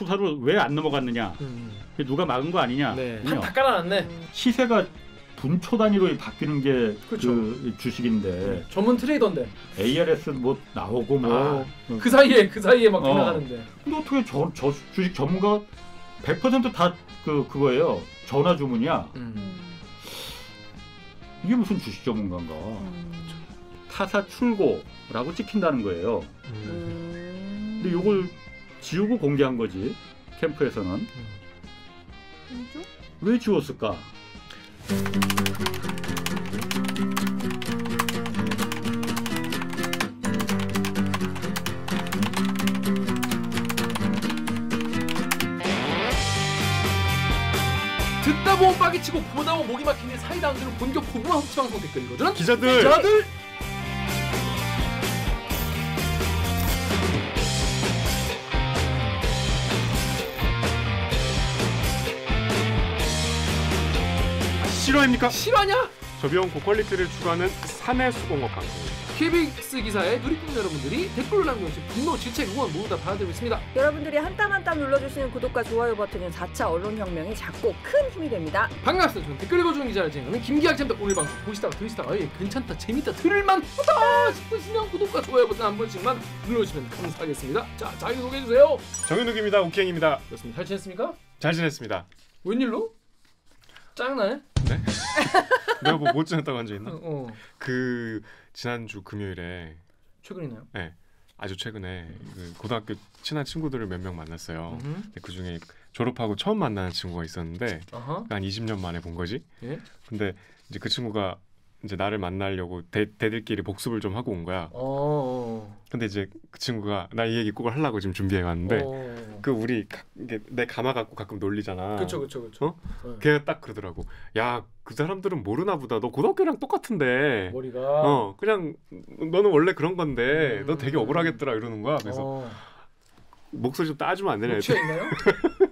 수사로 왜 안 넘어갔느냐? 누가 막은 거 아니냐? 네. 다 깔아놨네. 시세가 분초 단위로 바뀌는 게 그렇죠. 그 주식인데 전문 트레이더인데 ARS 뭐 나오고 뭐 그 사이에 막 변화하는데. 근데 어떻게 저 주식 전문가 100% 다 그거예요. 전화 주문이야. 이게 무슨 주식 전문가인가? 타사 출고라고 찍힌다는 거예요. 근데 이걸 지우고 공개한 거지. 캠프에서는. 왜 지웠을까? 듣다 보면 빠개치고 보다 보면 목이 막히는 사이다 안주는 본격 고구마 섭취 방송 댓글 읽어주는 기자들. 실화입니까? 실화냐? 저비용 고퀄리티를 추구하는 사내 수공업 방송입니다. KBS 기사에 누리꾼 여러분들이 댓글로 남겨주신 분노, 질책, 응원 모두 다 받아들이고 있습니다. 여러분들이 한 땀 한 땀 눌러주시는 구독과 좋아요 버튼은 4차 언론혁명에 작고 큰 힘이 됩니다. 반갑습니다. 저는 댓글 읽어주는 기자를 진행하는 김기학 쌤입니다. 오늘 방송 보시다가 들으시다가 괜찮다, 재밌다, 들을만하다 싶으시면 구독과 좋아요 버튼 한 번씩만 눌러주시면 감사하겠습니다. 자, 자기 소개해주세요. 정윤욱입니다. 욱행입니다. 그렇습니다. 잘 지냈습니까? 잘 지냈습니다. 웬일로? 짜증나네? 네? 내가 뭐 못 지냈다고 한 적 있나? 그 지난주 금요일에 최근이네요. 네, 아주 최근에 그 고등학교 친한 친구들을 몇 명 만났어요. 그 중에 졸업하고 처음 만나는 친구가 있었는데 한 20년 만에 본 거지. 예? 근데 이제 그 친구가 이제 나를 만나려고 대들끼리 복습을 좀 하고 온 거야. 근데 이제 그 친구가 나 이 얘기 꼭 하려고 지금 준비해 왔는데 그 우리 이게 내 가마 갖고 가끔 놀리잖아. 그쵸. 걔가 딱 그러더라고. 야, 그 사람들은 모르나 보다. 너 고등학교랑 똑같은데. 머리가. 그냥 너는 원래 그런 건데 너 되게 억울하겠더라 이러는 거야. 그래서 목소리 좀 따주면 안 되냐? 녹취가 있나요?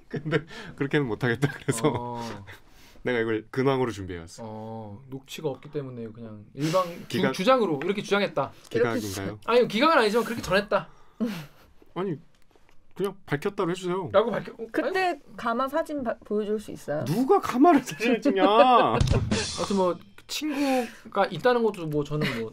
근데 그렇게는 못 하겠다. 그래서 내가 이걸 근황으로 준비해왔어. 녹취가 없기 때문에 그냥 일방 주장으로 이렇게 주장했다. 기각인가요? 아니, 기각은 아니지만 그렇게 전했다. 아니, 그냥 밝혔다고 해주세요. 라고 그때 가마 사진 보여줄 수 있어요? 누가 가마를 사진을 찍냐? 아무튼 뭐 친구가 있다는 것도 뭐 저는 뭐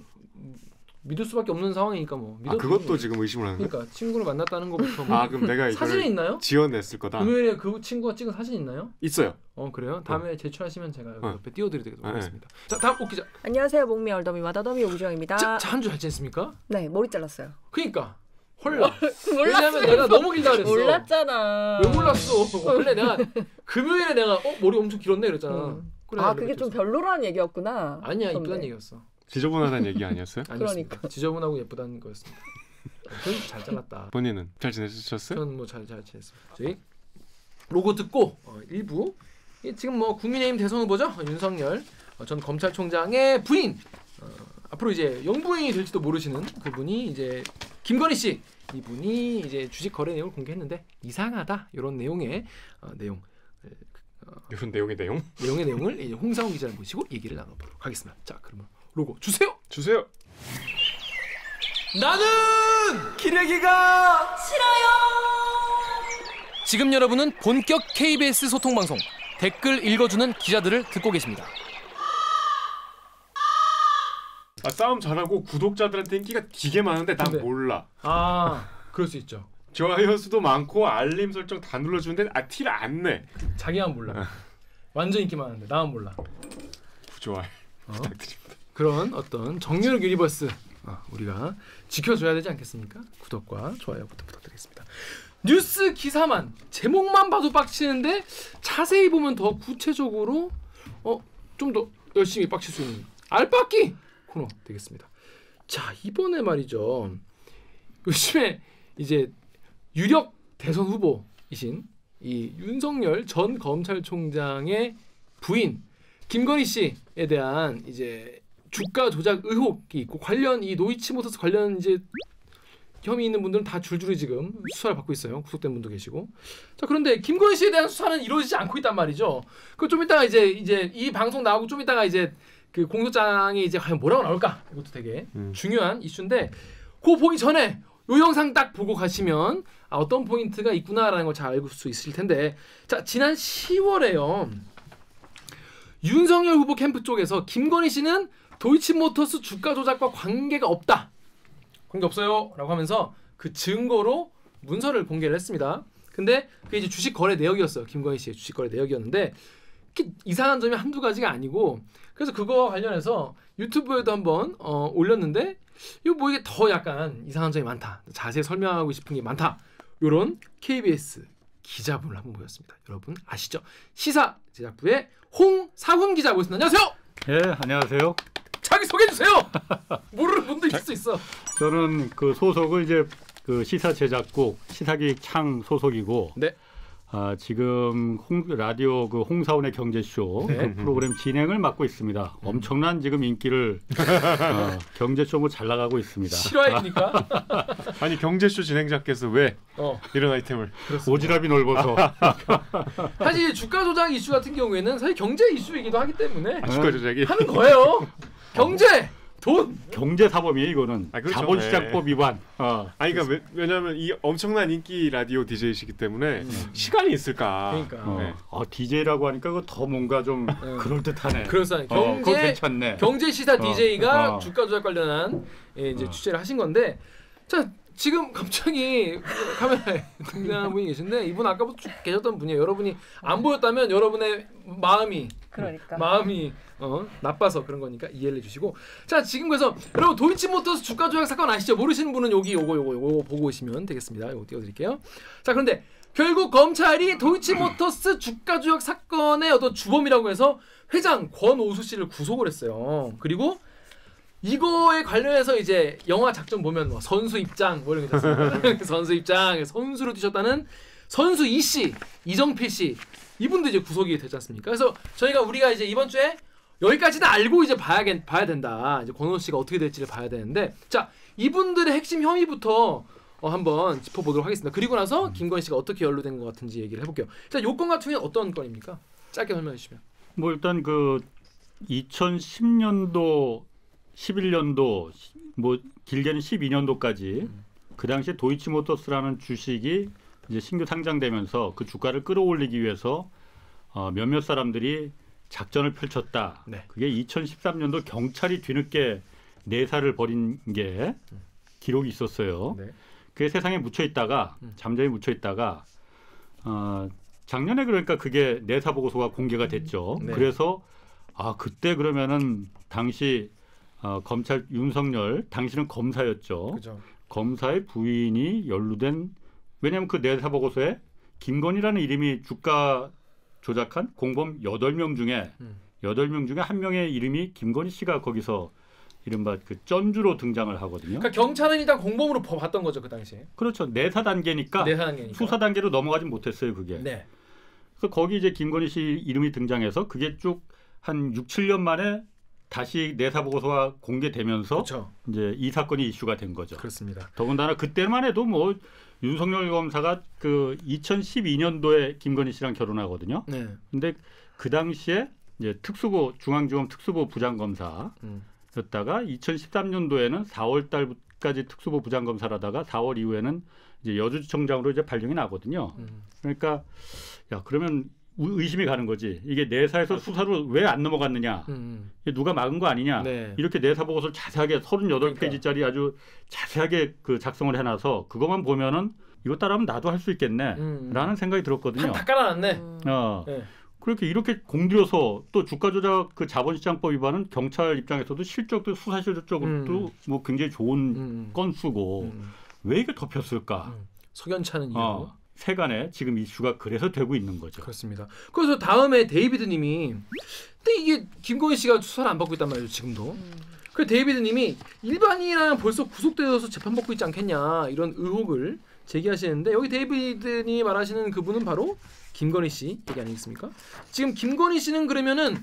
믿을 수밖에 없는 상황이니까 뭐. 그것도 지금 의심을 하는 거야? 그러니까 친구를 만났다는 것부터 뭐. 그럼 내가 사진이 있나요? 지어냈을 거다. 금요일에 그 친구가 찍은 사진 있나요? 있어요. 그래요? 다음에 제출하시면 제가 옆에 띄워드리도록 하겠습니다. 자, 다음 옥 기자. 안녕하세요. 목미 얼더미 마더더미 오구정입니다. 자, 한 주 잘 지냈습니까? 네, 머리 잘랐어요. 그러니까 헐라. 왜냐면 내가 너무 길다 그랬어. 몰랐잖아. 왜 몰랐어? 원래 내가 금요일에 내가 머리 엄청 길었네 그랬잖아. 그래, 그게 좀 별로라는 얘기였구나. 아니야, 이쁘다는 얘기였어. 지저분하다는 얘기 아니었어요? 그러니까 지저분하고 예쁘다는 거였습니다. 잘 잘랐다. 본인은 잘 지내셨어요? 저는 뭐 잘 지냈습니다. 저희 로고 듣고 1부 지금 뭐 국민의힘 대선 후보죠, 윤석열 전 검찰총장의 부인, 앞으로 이제 영부인이 될지도 모르시는 그분이 이제 김건희 씨, 이분이 이제 주식 거래 내용을 공개했는데 이상하다 이런 내용의 내용. 이런 내용의 내용을 이제 홍사훈 기자를 모시고 얘기를 나눠보도록 하겠습니다. 자, 그러면 로고 주세요. 나는 기레기가 싫어요. 지금 여러분은 본격 KBS 소통 방송 댓글 읽어주는 기자들을 듣고 계십니다. 싸움 잘하고 구독자들한테 인기가 되게 많은데 난 몰라. 그럴 수 있죠. 좋아요 수도 많고 알림 설정 다 눌러주는데 티를 안 내. 자기만 몰라. 완전 인기 많은데 나만 몰라. 좋아요. 부탁드립니다. 그런 어떤 정윤욱 유니버스 우리가 지켜줘야 되지 않겠습니까? 구독과 좋아요부터 부탁드리겠습니다. 뉴스 기사만 제목만 봐도 빡치는데 자세히 보면 더 구체적으로 좀 더 열심히 빡칠 수 있는 알빡기 코너 되겠습니다. 자, 이번에 말이죠. 요즘에 이제 유력 대선 후보이신 이 윤석열 전 검찰총장의 부인 김건희 씨에 대한 이제 주가 조작 의혹이 있고 관련 이 노이치모터스 관련 이제 혐의 있는 분들은 다 줄줄이 지금 수사를 받고 있어요. 구속된 분도 계시고. 자, 그런데 김건희 씨에 대한 수사는 이루어지지 않고 있단 말이죠. 그 좀 이따가 이제 이 방송 나오고 좀 이따가 이제 그 공소장이 이제 과연 뭐라고 나올까? 이것도 되게 중요한 이슈인데 그거 보기 전에 요 영상 딱 보고 가시면 어떤 포인트가 있구나라는 걸 잘 알고 수 있을 텐데 자 지난 10월에요. 윤석열 후보 캠프 쪽에서 김건희 씨는 도이치모터스 주가 조작과 관계가 없다. 관계 없어요 라고 하면서 그 증거로 문서를 공개를 했습니다. 근데 그게 이제 주식 거래 내역이었어요. 김건희 씨의 주식 거래 내역이었는데 이상한 점이 한두 가지가 아니고 그래서 그거와 관련해서 유튜브에도 한번 올렸는데 이거 뭐 이게 더 약간 이상한 점이 많다. 자세히 설명하고 싶은 게 많다. 요런 KBS 기자분을 한번 모였습니다. 여러분 아시죠? 시사 제작부의 홍사훈 기자 모셨습니다. 안녕하세요. 예, 안녕하세요. 자기 소개해 주세요. 모르는 분도 있을 수 있어. 저는 그 소속은 이제 그 시사 제작국 시사기획 창 소속이고 네. 지금 라디오 그 홍사훈의 경제쇼 네. 그 프로그램 진행을 맡고 있습니다. 엄청난 지금 인기를 경제쇼 뭐 잘 나가고 있습니다. 실화입니까? 아니 경제쇼 진행자께서 왜 이런 아이템을 오지랖이 넓어서 사실 주가 조작 이슈 같은 경우에는 사실 경제 이슈이기도 하기 때문에 주가 조작이 하는 거예요. 경제 돈 경제 사범이에요 이거는. 그렇죠. 자본시장법 위반. 아니 그러니까 왜냐하면 이 엄청난 인기 라디오 DJ이시기 때문에 시간이 있을까. 그러니까. DJ라고 하니까 그거 더 뭔가 좀 그럴 듯하네. 그렇습니다. 그거 괜찮네. 경제 시사 DJ가 주가 조작 관련한 이제 취재를 하신 건데 자 지금 갑자기 카메라에 등장하는 분이 계신데 이분 아까부터 쭉 계셨던 분이에요. 여러분이 안 보였다면 여러분의 마음이 나빠서 그런 거니까 이해를 해주시고 자 지금 그래서 여러분 도이치모터스 주가 조작 사건 아시죠? 모르시는 분은 여기 요거 보고 오시면 되겠습니다. 이거 띄워드릴게요. 자 그런데 결국 검찰이 도이치모터스 주가 조작 사건의 어떤 주범이라고 해서 회장 권오수 씨를 구속을 했어요. 그리고 이거에 관련해서 이제 영화 작전 보면 뭐 선수 입장 뭐 이런 게 있었습니다. 선수 입장 선수로 뛰셨다는 선수 이 씨, 이정필 씨 이분도 이제 구속이 되지 않습니까? 그래서 우리가 이제 이번 주에 여기까지는 알고 이제 봐야 된다. 이제 권오수 씨가 어떻게 될지를 봐야 되는데 자 이분들의 핵심 혐의부터 한번 짚어보도록 하겠습니다. 그리고 나서 김건희 씨가 어떻게 연루된 것 같은지 얘기를 해볼게요. 자 요건 같은 경우는 어떤 건입니까? 짧게 설명해 주시면. 뭐 일단 그 2010년도 11년도 뭐 길게는 12년도까지 그 당시에 도이치모터스라는 주식이 이제 신규 상장되면서 그 주가를 끌어올리기 위해서 몇몇 사람들이 작전을 펼쳤다. 네. 그게 2013년도 경찰이 뒤늦게 내사를 벌인 게 기록이 있었어요. 네. 그게 세상에 묻혀 있다가 잠잠히 묻혀 있다가 작년에 그러니까 그게 내사 보고서가 공개가 됐죠. 네. 그래서 그때 그러면은 당시 검찰 윤석열 당시는 검사였죠. 그죠. 검사의 부인이 연루된 왜냐하면 그 내사 보고서에 김건희라는 이름이 주가 조작한 공범 8명 중에 8명 중에 한 명의 이름이 김건희 씨가 거기서 이른바 그 전주로 등장을 하거든요. 그러니까 경찰은 일단 공범으로 봤던 거죠 그 당시에. 그렇죠. 내사 단계니까 수사 단계로 넘어가진 못했어요 그게. 네. 그래서 거기 이제 김건희 씨 이름이 등장해서 그게 쭉 한 6, 7년 만에 다시 내사 보고서가 공개되면서 그렇죠. 이제 이 사건이 이슈가 된 거죠. 그렇습니다. 더군다나 그때만 해도 뭐 윤석열 검사가 그 2012년도에 김건희 씨랑 결혼하거든요. 네. 근데 그 당시에 이제 특수부 중앙지검 특수부 부장검사였다가 2013년도에는 4월 달까지 특수부 부장검사라다가 4월 이후에는 이제 여주지청장으로 이제 발령이 나거든요. 그러니까 야 그러면 의심이 가는 거지. 이게 내사에서 수사로 왜 안 넘어갔느냐. 이게 누가 막은 거 아니냐. 네. 이렇게 내사 보고서를 자세하게 38페이지짜리 아주 자세하게 그 작성을 해놔서 그것만 보면은 이거 따라하면 나도 할 수 있겠네. 라는 생각이 들었거든요. 다 깔아놨네. 네. 그렇게 이렇게 공들여서 또 주가 조작 그 자본시장법 위반은 경찰 입장에서도 실적도 수사실적으로도 뭐 굉장히 좋은 건수고 왜 이게 덮였을까? 석연찮은 이유. 세간에 지금 이슈가 그래서 되고 있는 거죠. 그렇습니다. 그래서 다음에 데이비드님이 근데 이게 김건희 씨가 수사를 안 받고 있단 말이죠 지금도. 그 데이비드님이 일반인이라면 벌써 구속되어서 재판받고 있지 않겠냐 이런 의혹을 제기하시는데 여기 데이비드님이 말하시는 그분은 바로 김건희 씨 얘기 아니겠습니까? 지금 김건희 씨는 그러면은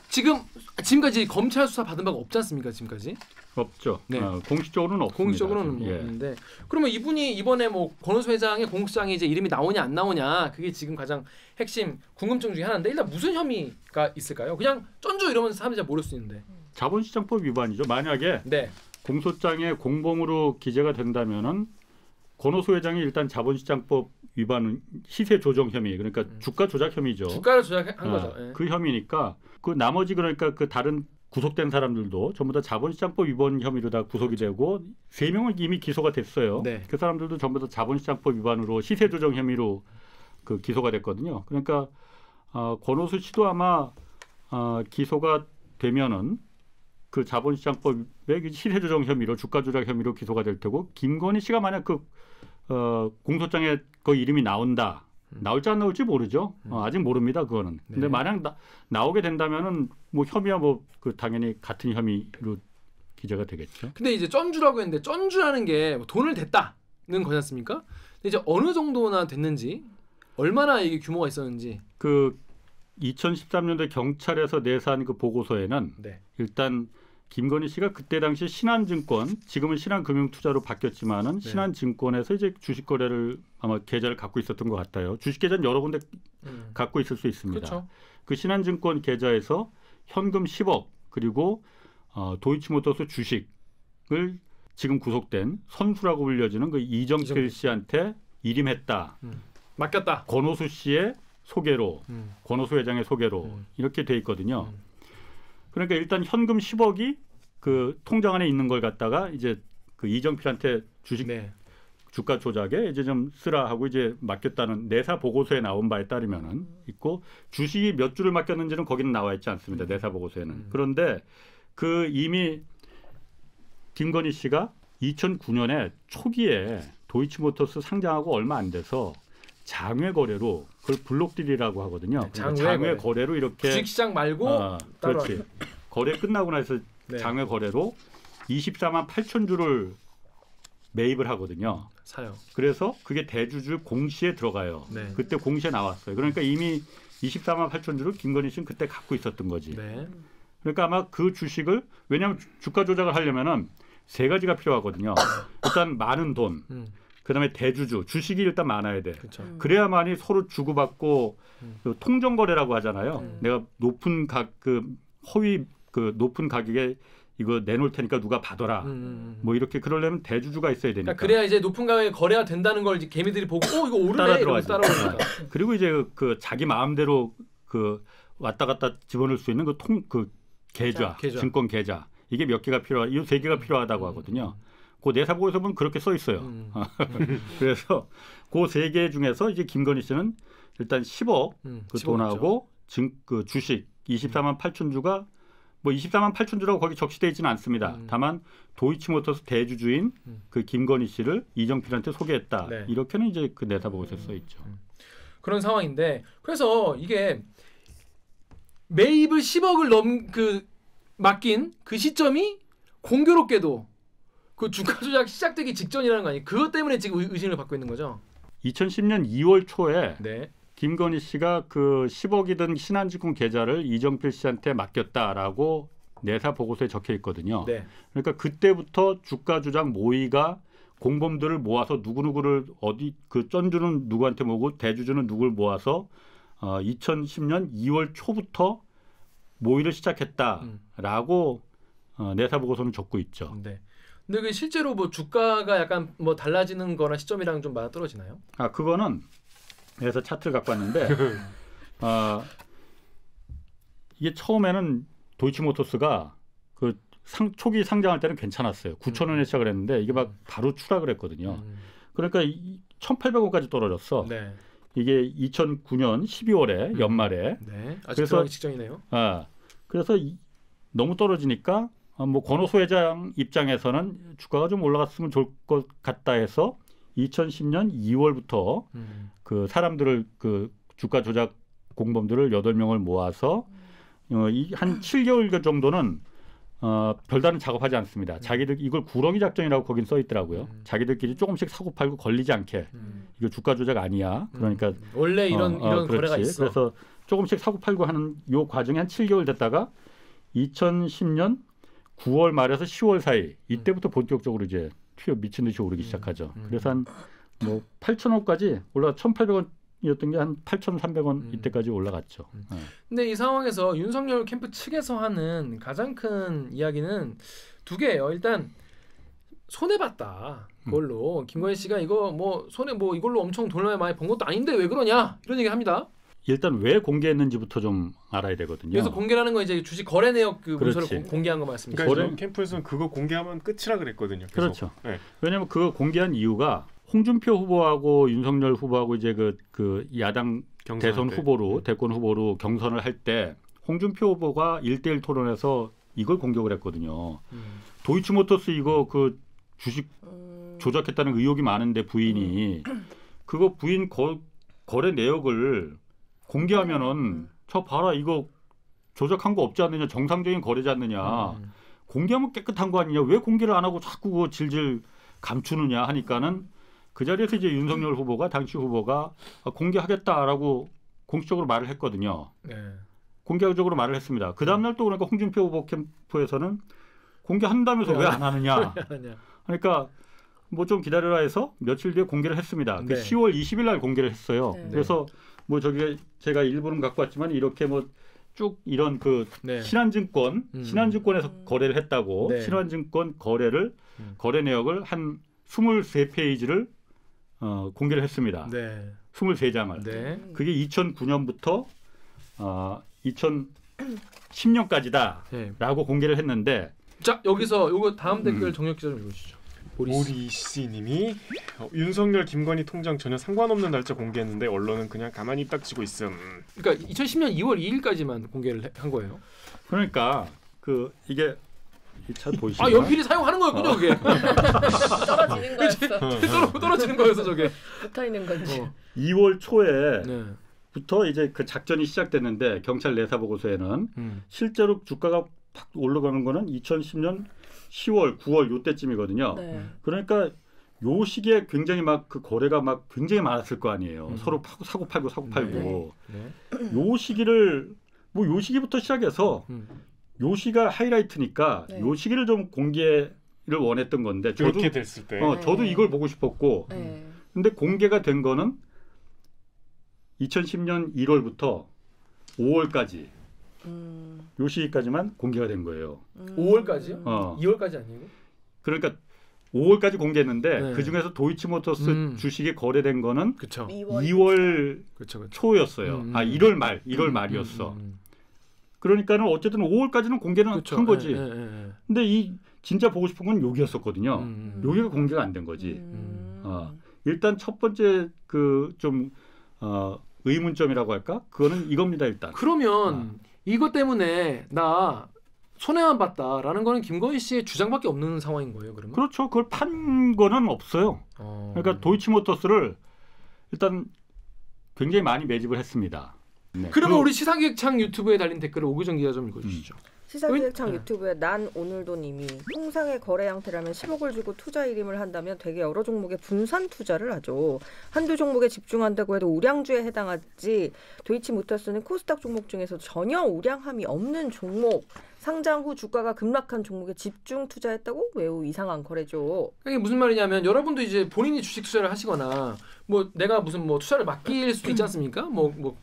지금까지 검찰 수사 받은 바가 없지 않습니까? 지금까지 없죠. 네. 공식적으로는 없습니다. 공식적으로는 뭐 없는데 그러면 이분이 이번에 뭐 권오수 회장의 공소장에 이제 이름이 나오냐 안 나오냐 그게 지금 가장 핵심 궁금증 중에 하나인데 일단 무슨 혐의가 있을까요? 그냥 전주 이러면서 사람들이 잘 모를 수 있는데 자본시장법 위반이죠. 만약에 네. 공소장에 공범으로 기재가 된다면은 권오수 회장이 일단 자본시장법 위반 시세 조정 혐의 그러니까 주가 조작 혐의죠. 주가를 조작한 거죠. 예. 그 혐의니까 그 나머지 그러니까 그 다른 구속된 사람들도 전부 다 자본시장법 위반 혐의로 다 구속이 되고 3명은 이미 기소가 됐어요. 네. 그 사람들도 전부 다 자본시장법 위반으로 시세 조정 혐의로 그 기소가 됐거든요. 그러니까 권오수 씨도 아마 기소가 되면은 그 자본시장법의 시세 조정 혐의로 주가 조작 혐의로 기소가 될 테고 김건희 씨가 만약 그 공소장에 그 이름이 나올지 안 나올지 모르죠. 아직 모릅니다. 그거는. 근데 네. 만약 나오게 된다면은 뭐 혐의와 그 당연히 같은 혐의로 기재가 되겠죠. 근데 이제 쩐주라고 했는데 쩐주라는 게 돈을 댔다는 거지 않습니까? 근데 이제 어느 정도나 됐는지 얼마나 이게 규모가 있었는지 그 2013년도에 경찰에서 내사한 그 보고서에는 네. 일단 김건희 씨가 그때 당시 신한증권, 지금은 신한금융투자로 바뀌었지만은 네. 신한증권에서 이제 주식 거래를 아마 계좌를 갖고 있었던 것 같아요. 주식 계좌는 여러 군데 갖고 있을 수 있습니다. 그렇죠. 그 신한증권 계좌에서 현금 10억 그리고 도이치모터스 주식을 지금 구속된 선수라고 불려지는 그 이정필 씨한테 일임했다. 맡겼다. 권오수 씨의 소개로, 권오수 회장의 소개로 이렇게 돼 있거든요. 그러니까 일단 현금 10억이 그 통장 안에 있는 걸 갖다가 이제 그 이정필한테 주식 네. 주가 조작에 이제 좀 쓰라 하고 이제 맡겼다는 내사 보고서에 나온 바에 따르면은 있고 주식이 몇 주를 맡겼는지는 거기는 나와 있지 않습니다. 내사 보고서에는. 그런데 그 이미 김건희 씨가 2009년에 초기에 도이치모터스 상장하고 얼마 안 돼서 장외 거래로 그걸 블록딜이라고 하거든요. 네, 장외 거래로 이렇게 주식시장 말고 따로 그렇지. 거래 끝나고 나서 네. 장외 거래로 24만 8천 주를 매입을 하거든요. 사요. 그래서 그게 대주주 공시에 들어가요. 네. 그때 공시에 나왔어요. 그러니까 이미 24만 8천 주를 김건희 씨는 그때 갖고 있었던 거지. 네. 그러니까 아마 그 주식을 왜냐하면 주가 조작을 하려면은 3가지가 필요하거든요. 일단 많은 돈, 그다음에 대주주, 주식이 일단 많아야 돼. 그렇죠. 그래야만이 서로 주고받고 그 통정 거래라고 하잖아요. 내가 높은 허위 그 높은 가격에 이거 내놓을 테니까 누가 받아라. 뭐 이렇게 그러려면 대주주가 있어야 되니까. 그러니까 그래야 이제 높은 가격에 거래가 된다는 걸 이제 개미들이 보고 이거 오르네 이러면서 따라오니까. 그리고 이제 그 자기 마음대로 그 왔다 갔다 집어넣을 수 있는 그 계좌, 증권 계좌. 이게 몇 개가 이 3개가 필요하다고 하거든요. 그 내사보고서 보면 그렇게 써 있어요. 그래서 그 3개 중에서 이제 김건희 씨는 일단 10억 그 돈하고 그 주식 24만 8천 주가 뭐 24만 8천 주라고 거기 적시되어 있지는 않습니다. 다만 도이치모터스 대주주인 그 김건희 씨를 이정필한테 소개했다. 네. 이렇게는 이제 그 내사보고서에 써 있죠. 그런 상황인데 그래서 이게 매입을 10억을 맡긴 그 시점이 공교롭게도 그 주가 조작 시작되기 직전이라는 거 아니에요? 그것 때문에 지금 의심을 받고 있는 거죠. 2010년 2월 초에 네. 김건희 씨가 그 10억이 든 신한증권 계좌를 이정필 씨한테 맡겼다라고 내사 보고서에 적혀 있거든요. 네. 그러니까 그때부터 주가 조작 모의가 공범들을 모아서 누구누구를 그 쩐주는 누구한테 모으고 대주주는 누구를 모아서 2010년 2월 초부터 모의를 시작했다라고 내사 보고서는 적고 있죠. 네. 근데 그 실제로 뭐 주가가 약간 뭐 달라지는 거나 시점이랑 좀 맞아떨어지나요? 그거는 그래서 차트를 갖고 왔는데 이게 처음에는 도이치모터스가 그 초기 상장할 때는 괜찮았어요. 9,000원에 시작을 했는데 이게 막 바로 추락을 했거든요. 그러니까 1,800원까지 떨어졌어. 네. 이게 2009년 12월에 연말에. 네. 아직 들어가기 직전이네요. 그래서 너무 떨어지니까 뭐 권오수 회장 입장에서는 주가가 좀 올라갔으면 좋을 것 같다 해서 2010년 2월부터 그 사람들을 그 주가 조작 공범들을 8명을 모아서 한 7개월 정도는 별다른 작업하지 않습니다. 자기들 이걸 구렁이 작전이라고 거긴 써 있더라고요. 자기들끼리 조금씩 사고 팔고 걸리지 않게 이거 주가 조작 아니야. 그러니까 원래 이런 거래가 있어. 그래서 조금씩 사고 팔고 하는 요 과정이 한 7개월 됐다가 2010년 9월 말에서 10월 사이 이때부터 본격적으로 이제 미친 듯이 오르기 시작하죠. 그래서 한 뭐 8,000원까지 올라 1,800원이었던 게 한 8,300원 이때까지 올라갔죠. 근데 이 상황에서 윤석열 캠프 측에서 하는 가장 큰 이야기는 두 개예요. 일단 손해 봤다. 그걸로 김건희 씨가 이거 뭐 손해 뭐 이걸로 엄청 돈을 많이 번 것도 아닌데 왜 그러냐 이런 얘기 합니다. 일단 왜 공개했는지부터 좀 알아야 되거든요. 그래서 공개라는 건 이제 주식 거래 내역 그 그렇지. 문서를 공개한 거 말씀이시죠? 그러니까 저는 캠프에서는 그거 공개하면 끝이라 그랬거든요. 계속. 그렇죠. 네. 왜냐하면 그거 공개한 이유가 홍준표 후보하고 윤석열 후보하고 이제 그 야당 대선 후보로 대권 후보로 경선을 할 때 홍준표 후보가 1대1 토론에서 이걸 공격을 했거든요. 도이치모터스 이거 그 주식 조작했다는 의혹이 많은데 부인이 그거 부인 거래 내역을 공개하면은 저 봐라 이거 조작한 거 없지 않느냐 정상적인 거래지 않느냐 공개하면 깨끗한 거 아니냐 왜 공개를 안 하고 자꾸 그거 질질 감추느냐 하니까는 그 자리에서 이제 윤석열 후보가 당시 후보가 공개하겠다라고 공식적으로 말을 했거든요. 네. 공개적으로 말을 했습니다. 그 다음날 또 그러니까 홍준표 후보 캠프에서는 공개한다면서 왜 안 하느냐. 그러니까 뭐 좀 기다려라 해서 며칠 뒤에 공개를 했습니다. 네. 그 10월 20일 날 공개를 했어요. 네. 그래서 뭐 저기 제가 일부는 갖고 왔지만 이렇게 뭐 쭉 이런 그 네. 신한증권에서 거래를 했다고 네. 신한증권 거래 내역을 한 23페이지를 공개를 했습니다. 네. 23장을. 네. 그게 2009년부터 2010년까지다라고 네. 공개를 했는데 자 여기서 요거 다음 댓글 정혁 기자 좀 읽어주시죠. 보리씨님이 윤석열 김건희 통장 전혀 상관없는 날짜 공개했는데 언론은 그냥 가만히 딱 지고 있음. 그러니까 2010년 2월 2일까지만 공개를 한 거예요. 그러니까 그 이게 이 차 보이시나요? 연필이 사용하는 거였군요, 그게. 떨어지는 거였어. 떨어지는 거여서 저게. 붙어 있는 건지. 2월 초에 네. 부터 이제 그 작전이 시작됐는데 경찰 내사 보고서에는 실제로 주가가 팍 올라가는 거는 2010년 10월, 9월 요때쯤이거든요. 네. 그러니까 요 시기에 굉장히 막 그 거래가 막 굉장히 많았을 거 아니에요. 서로 사고 팔고. 네. 요 시기를 뭐 요 시기부터 시작해서 요 시가 하이라이트니까 네. 요 시기를 좀 공개를 원했던 건데 저도 그렇게 됐을 때. 저도 이걸 보고 싶었고 네. 근데 공개가 된 거는 2010년 1월부터 5월까지 요 시기까지만 공개가 된 거예요. 5월까지요? 2월까지 아니고? 그러니까 5월까지 공개했는데 네. 그 중에서 도이치모터스 주식이 거래된 거는 그렇죠. 2월 그렇죠. 초였어요. 1월 말이었어. 그러니까는 어쨌든 5월까지는 공개는 그쵸. 한 거지. 예. 근데 이 진짜 보고 싶은 건 여기였었거든요. 여기가 공개가 안 된 거지. 일단 첫 번째 그 좀 의문점이라고 할까? 그거는 이겁니다 일단. 그러면 이것 때문에 나 손해만 봤다라는 거는 김건희 씨의 주장밖에 없는 상황인 거예요, 그러면? 그렇죠. 그걸 판 거는 없어요. 그러니까 도이치모터스를 일단 굉장히 많이 매집을 했습니다. 네. 그러면 우리 시사기획창 유튜브에 달린 댓글을 오규정 기자 좀 읽어주시죠. 시사기획창 유튜브에 난 오늘도 님이 통상의 거래 양태라면 10억을 주고 투자 일임을 한다면 되게 여러 종목에 분산 투자를 하죠. 한두 종목에 집중한다고 해도 우량주에 해당하지 도이치모터스는 코스닥 종목 중에서 전혀 우량함이 없는 종목 상장 후 주가가 급락한 종목에 집중 투자했다고 매우 이상한 거래죠. 이게 무슨 말이냐면 여러분도 이제 본인이 주식 투자를 하시거나 뭐 내가 무슨 뭐 투자를 맡길 수도 있지 않습니까?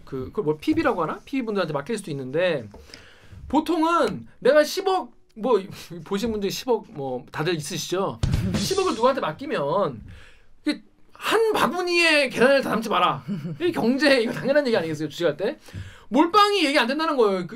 그걸 뭐 PB라고 하나? PB 분들한테 맡길 수도 있는데 보통은 내가 10억 뭐 보신 분들이 10억 뭐 다들 있으시죠? 10억을 누구한테 맡기면 한 바구니에 계란을 다 담지 마라. 이 경제 이거 당연한 얘기 아니겠어요? 주식할 때 몰빵이 얘기 안 된다는 거예요.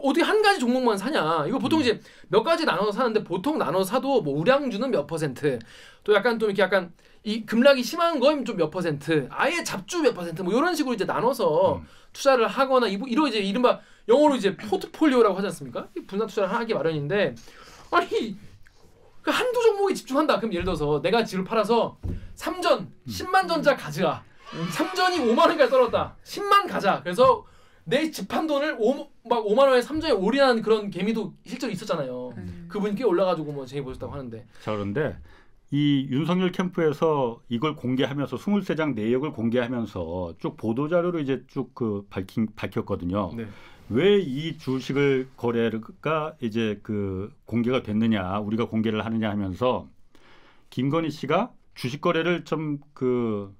어떻게 한 가지 종목만 사냐? 이거 보통 이제 몇 가지 나눠서 사는데 보통 나눠 사도 뭐 우량주는 몇 %, 또 약간 좀 이렇게 약간 이 급락이 심한 거면 좀 몇 %, 아예 잡주 몇 %, 뭐 이런 식으로 이제 나눠서 투자를 하거나 이런 이제 이른바 영어로 이제 포트폴리오라고 하지 않습니까? 분산 투자를 하기 마련인데 아니 그 한두 종목에 집중한다. 그럼 예를 들어서 내가 집을 팔아서 3전 10만 전자 가져가. 3전이 5만 원까지 떨어졌다. 10만 가자. 그래서 내 집 판 돈을 5만 원에 3전에 올인한 그런 개미도 실제로 있었잖아요. 그분이 꽤 올라가지고 뭐 재미 보셨다고 하는데. 자 그런데 이 윤석열 캠프에서 이걸 공개하면서 23장 내역을 공개하면서 쭉 보도 자료로 이제 쭉 그 밝혔거든요. 네. 왜 이 주식을 거래가 이제 그 공개가 됐느냐, 우리가 공개를 하느냐 하면서 김건희 씨가 주식 거래를 좀 그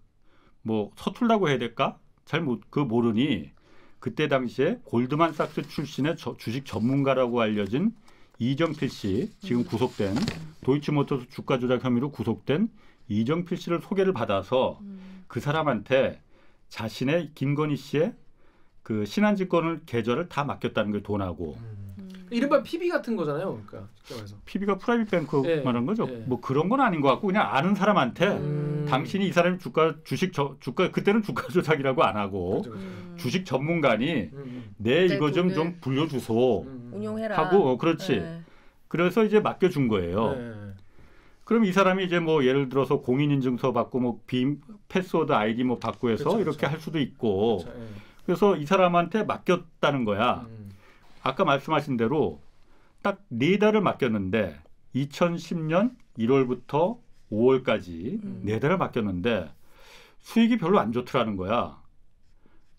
뭐 서툴다고 해야 될까? 잘 모르니 그때 당시에 골드만삭스 출신의 주식 전문가라고 알려진 이정필 씨 지금 구속된 도이치모터스 주가 조작 혐의로 구속된 이정필 씨를 소개를 받아서 그 사람한테 자신의 김건희 씨의 그 신한증권을 계좌를 다 맡겼다는 걸 돈하고 이른바 PB 같은 거잖아요. 그러니까 PB가 프라이빗 뱅크 예, 말하는 거죠. 예. 뭐 그런 건 아닌 것 같고 그냥 아는 사람한테 당신이 이 사람이 주가 그때는 주가 조작이라고 안 하고 그렇죠. 주식 전문가니 내 이거 좀 불려주소 운용해라 하고 그렇지. 네. 그래서 이제 맡겨준 거예요. 네. 그럼 이 사람이 이제 뭐 예를 들어서 공인인증서 받고 뭐 패스워드 아이디 뭐 받고 해서 그렇죠, 이렇게 그렇죠. 할 수도 있고 그렇죠. 예. 그래서 이 사람한테 맡겼다는 거야. 아까 말씀하신 대로 딱 4달을 맡겼는데 2010년 1월부터 5월까지 4달을 맡겼는데 수익이 별로 안 좋더라는 거야.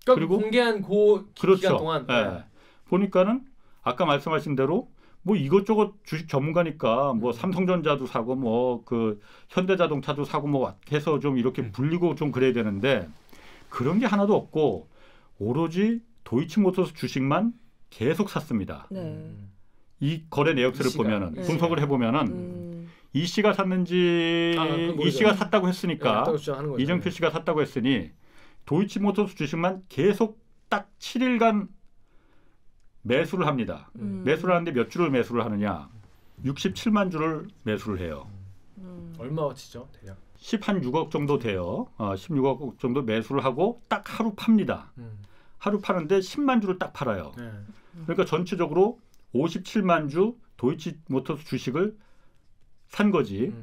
그러니까 그리고 공개한 그렇죠. 기간 동안 예. 보니까는 아까 말씀하신 대로 뭐 이것저것 주식 전문가니까 뭐 삼성전자도 사고 뭐 그 현대자동차도 사고 뭐 해서 좀 이렇게 불리고 좀 그래야 되는데 그런 게 하나도 없고 오로지 도이치모터스 주식만 계속 샀습니다. 네. 이 거래 내역서를 보면은 네. 분석을 해보면은 이 씨가 샀는지 이 씨가 샀다고 했으니까 이정필 씨가 샀다고 했으니 도이치모터스 주식만 계속 딱 7일간 매수를 합니다. 매수를 하는데 몇 주를 매수를 하느냐? 67만 주를 매수를 해요. 얼마어치죠, 대략? 16억 정도 돼요. 16억 정도 매수를 하고 딱 하루 팝니다. 하루 파는데 10만 주를 딱 팔아요. 네. 그러니까 전체적으로 57만 주 도이치모터스 주식을 산 거지.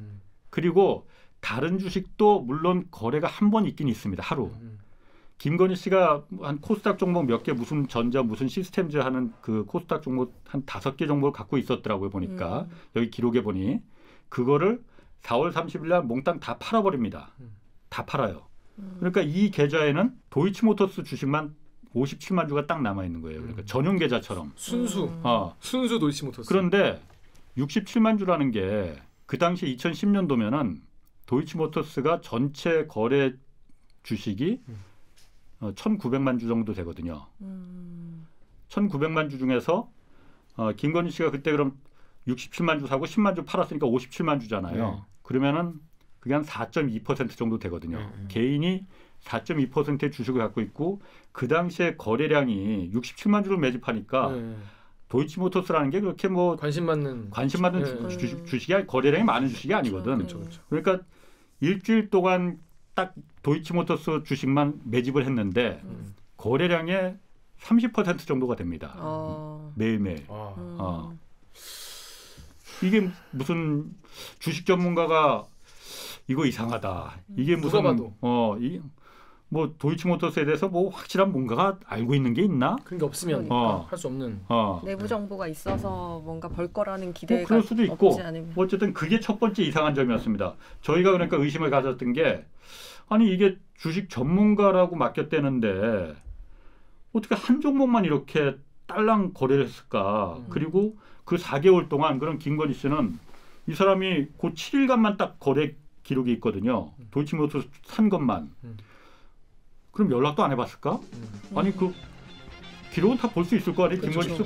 그리고 다른 주식도 물론 거래가 한 번 있긴 있습니다. 하루. 김건희 씨가 한 코스닥 종목 몇 개 무슨 전자 무슨 시스템즈 하는 그 코스닥 종목 한 5개 정도를 갖고 있었더라고요. 보니까 여기 기록에 보니 그거를 4월 30일 날 몽땅 다 팔아버립니다. 다 팔아요. 그러니까 이 계좌에는 도이치모터스 주식만 57만 주가 딱 남아 있는 거예요. 그러니까 전용 계좌처럼. 순수 도이치모터스. 그런데 67만 주라는 게 그 당시 2010년도면은 도이치모터스가 전체 거래 주식이 1,900만 주 정도 되거든요. 1,900만 주 중에서 김건희 씨가 그때 그럼 67만 주 사고 10만 주 팔았으니까 57만 주잖아요. 네. 그러면은 그게 한 4.2% 정도 되거든요. 개인이 4.2%의 주식을 갖고 있고 그 당시에 거래량이 67만 주를 매집하니까 도이치모터스라는 게 그렇게 뭐 관심 받는 주식이 거래량이 많은 주식이 아니거든. 그렇죠. 그러니까 일주일 동안 딱 도이치모터스 주식만 매집을 했는데 거래량의 30% 정도가 됩니다. 매일매일. 이게 무슨 주식 전문가가 이거 이상하다. 이게 무슨 뭐 도이치모터스에 대해서 뭐 확실한 뭔가가 알고 있는 게 있나? 그런 게 없으면 할 수 없는 내부 정보가 있어서 뭔가 벌 거라는 기대가 그럴 수도 있고 없지 않으면. 어쨌든 그게 첫 번째 이상한 점이었습니다. 저희가 그러니까 의심을 가졌던 게 아니 이게 주식 전문가라고 맡겼대는데 어떻게 한 종목만 이렇게 딸랑 거래를 했을까? 그리고 그 4개월 동안 그런 김건희 씨는 이 사람이 그 7일간만 딱 거래 기록이 있거든요. 도이치모터스 산 것만. 그럼 연락도 안 해봤을까? 아니 그 기록은 다 볼 수 있을 거 아니에요? 김건희 씨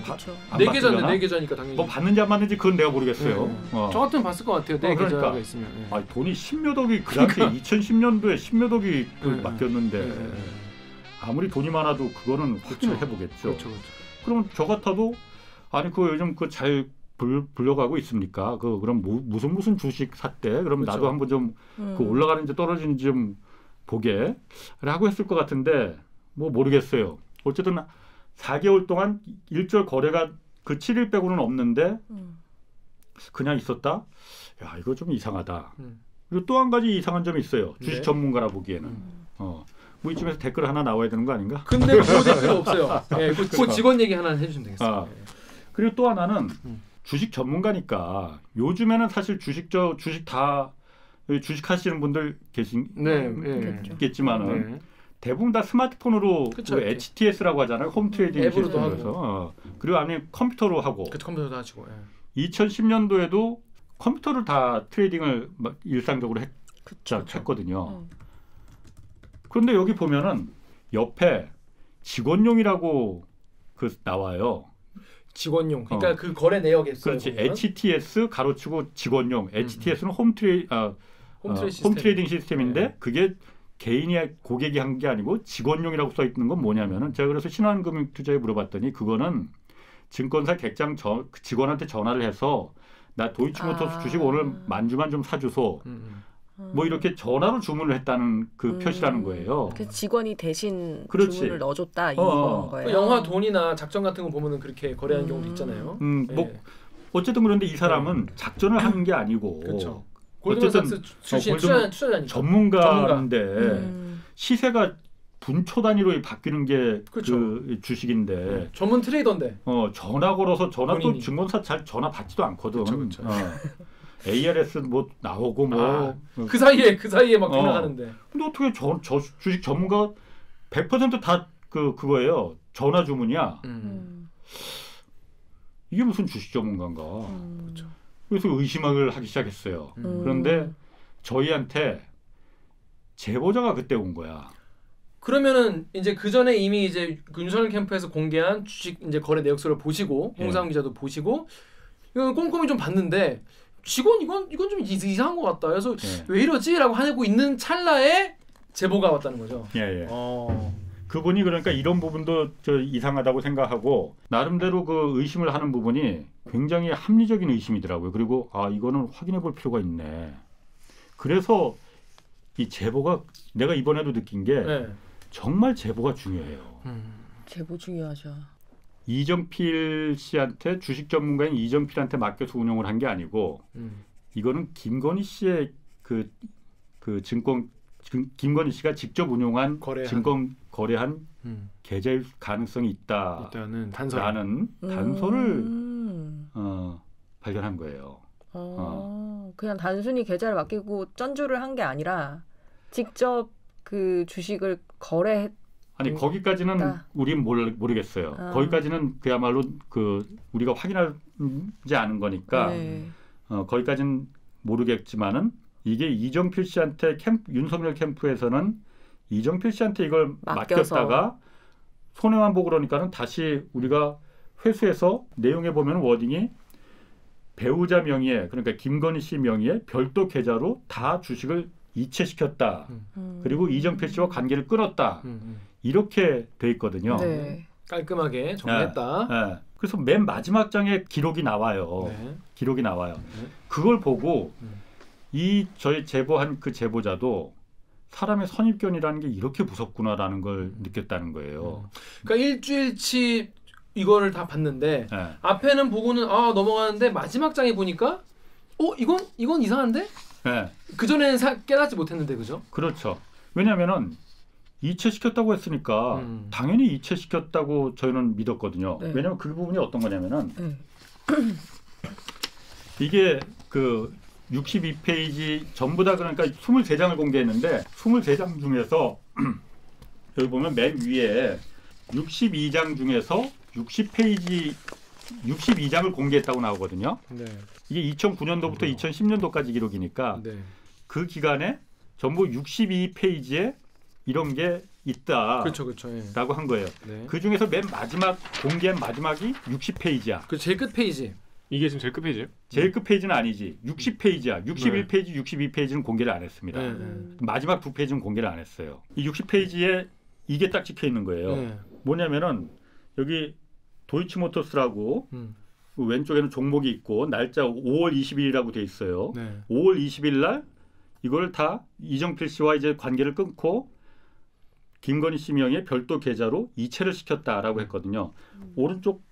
내 계좌는 내 계좌니까 당연히. 뭐 받는지 안 받는지 그건 내가 모르겠어요. 저 같으면 봤을 것 같아요. 내 계좌가 그러니까. 있으면. 아니 돈이 10몇 억이 그 당시 2010년도에 10몇 억이 맡겼는데 아무리 돈이 많아도 그거는 확인을 해보겠죠. 그렇죠. 그러면 저 같아도 아니 그 요즘 그 잘 불려가고 있습니까? 그럼 무슨 주식 샀대? 그럼 나도 한번 좀 그 올라가는지 떨어지는지 좀 보게 라고 했을 것 같은데 뭐 모르겠어요. 어쨌든 4개월 동안 일절 거래가 그 7일 빼고는 없는데 그냥 있었다? 야 이거 좀 이상하다. 그리고 또 한 가지 이상한 점이 있어요. 주식 전문가라 보기에는. 뭐 이쯤에서 댓글 하나 나와야 되는 거 아닌가? 근데 그 댓글 없어요. 그 직원 얘기 하나 해주시면 되겠어요. 그리고 또 하나는 주식 전문가니까 요즘에는 사실 주식 하시는 분들 계시겠지만은 대부분 다 스마트폰으로 그 HTS라고 하잖아요. 홈 트레이딩 앱으로도 하고 그리고 안에 컴퓨터로 하고. 컴퓨터도 하시고. 2010년도에도 컴퓨터를 다 트레이딩을 일상적으로 했거든요. 그런데 여기 보면은 옆에 직원용이라고 나와요. 직원용. 그러니까 그 거래 내역에 써요. 그렇지. HTS 가로치고 직원용. HTS는 홈 트레이딩 시스템인데 네. 그게 개인이 고객이 한 게 아니고 직원용이라고 써 있는 건 뭐냐면은 제가 그래서 신한금융투자에 물어봤더니 그거는 증권사 객장 직원한테 전화를 해서 나 도이치모터스 주식 오늘 만주만 좀 사주소. 뭐 이렇게 전화로 주문을 했다는 그 표시라는 거예요. 그 직원이 대신 그렇지. 주문을 넣어줬다 이런 거예요. 영화 돈이나 작전 같은 거 보면은 그렇게 거래하는 경우도 있잖아요. 뭐 어쨌든 그런데 이 사람은 작전을 하는 게 아니고 그렇죠. 골드만삭스 출신 투자자니까. 전문가인데 시세가 분초 단위로 바뀌는 게 그렇죠. 그 주식인데 전문 트레이더인데 전화 걸어서 전화 또 본인이. 증권사 잘 전화 받지도 않거든. 그쵸. ARS 뭐 나오고 뭐 그 사이에 막 지나가는데. 근데 어떻게 저 주식 전문가 100% 다 그거예요. 전화 주문이야. 이게 무슨 주식 전문가인가. 그렇죠. 그래서 의심을 하기 시작했어요. 그런데 저희한테 제보자가 그때 온 거야. 그러면은 이제 그 전에 이미 이제 그 윤석열 캠프에서 공개한 주식 이제 거래 내역서를 보시고 홍상 기자도 보시고 이거 꼼꼼히 좀 봤는데 직원 이건 좀 이상한 것 같다. 그래서 왜 이러지라고 하고 있는 찰나에 제보가 왔다는 거죠. 예. 그분이 그러니까 이런 부분도 이상하다고 생각하고 나름대로 그 의심을 하는 부분이 굉장히 합리적인 의심이더라고요. 그리고 이거는 확인해 볼 필요가 있네. 그래서 이 제보가 내가 이번에도 느낀 게 정말 제보가 중요해요. 제보 중요하죠. 이정필 씨한테 주식 전문가인 이정필한테 맡겨서 운영을 한 게 아니고 이거는 김건희 씨의 그 증권 김건희 씨가 직접 운용한 증권 거래한 계좌일 가능성이 있다라는 단서를 발견한 거예요. 그냥 단순히 계좌를 맡기고 쩐주를 한 게 아니라 직접 그 주식을 거래했. 아니 거기까지는 우린 모르겠어요. 거기까지는 그야말로 우리가 확인하지 않은 거니까 거기까지는 모르겠지만은 이게 이정필 씨한테 윤석열 캠프에서는 이정필 씨한테 이걸 맡겼다가 손해만 보고 그러니까는 다시 우리가 회수해서 내용에 보면 워딩이 배우자 명의의 그러니까 김건희 씨 명의의 별도 계좌로 다 주식을 이체시켰다. 그리고 이정필 씨와 관계를 끊었다. 이렇게 돼 있거든요. 네. 깔끔하게 정리했다. 그래서 맨 마지막 장에 기록이 나와요. 기록이 나와요. 그걸 보고 저희 제보한 그 제보자도 사람의 선입견이라는 게 이렇게 무섭구나라는 걸 느꼈다는 거예요. 그러니까 일주일치 이거를 다 봤는데 앞에는 보고는 넘어가는데 마지막 장에 보니까 이건 이상한데? 그 전에는 깨닫지 못했는데 그죠? 그렇죠. 왜냐하면은 이체시켰다고 했으니까 당연히 이체시켰다고 저희는 믿었거든요. 왜냐하면 그 부분이 어떤 거냐면은 이게 그 62페이지 전부 다 그러니까 23장을 공개했는데 23장 중에서 여기 보면 맨 위에 62장 중에서 60페이지 62장을 공개했다고 나오거든요. 이게 2009년도부터 2010년도까지 기록이니까 그 기간에 전부 62페이지에 이런 게 있다. 그렇죠. 라고 한 거예요. 그 중에서 맨 마지막 공개한 마지막이 60페이지야. 그 제일 끝 페이지. 이게 지금 제일 끝 페이지예요? 제일 끝 페이지는 아니지. 60페이지야. 61페이지, 62페이지는 공개를 안 했습니다. 마지막 두 페이지는 공개를 안 했어요. 이 60페이지에 이게 딱 찍혀 있는 거예요. 뭐냐면은 여기 도이치모터스라고 그 왼쪽에는 종목이 있고 날짜 5월 20일이라고 돼 있어요. 5월 20일 날 이걸 다 이정필 씨와 이제 관계를 끊고 김건희 씨 명의 별도 계좌로 이체를 시켰다라고 했거든요. 오른쪽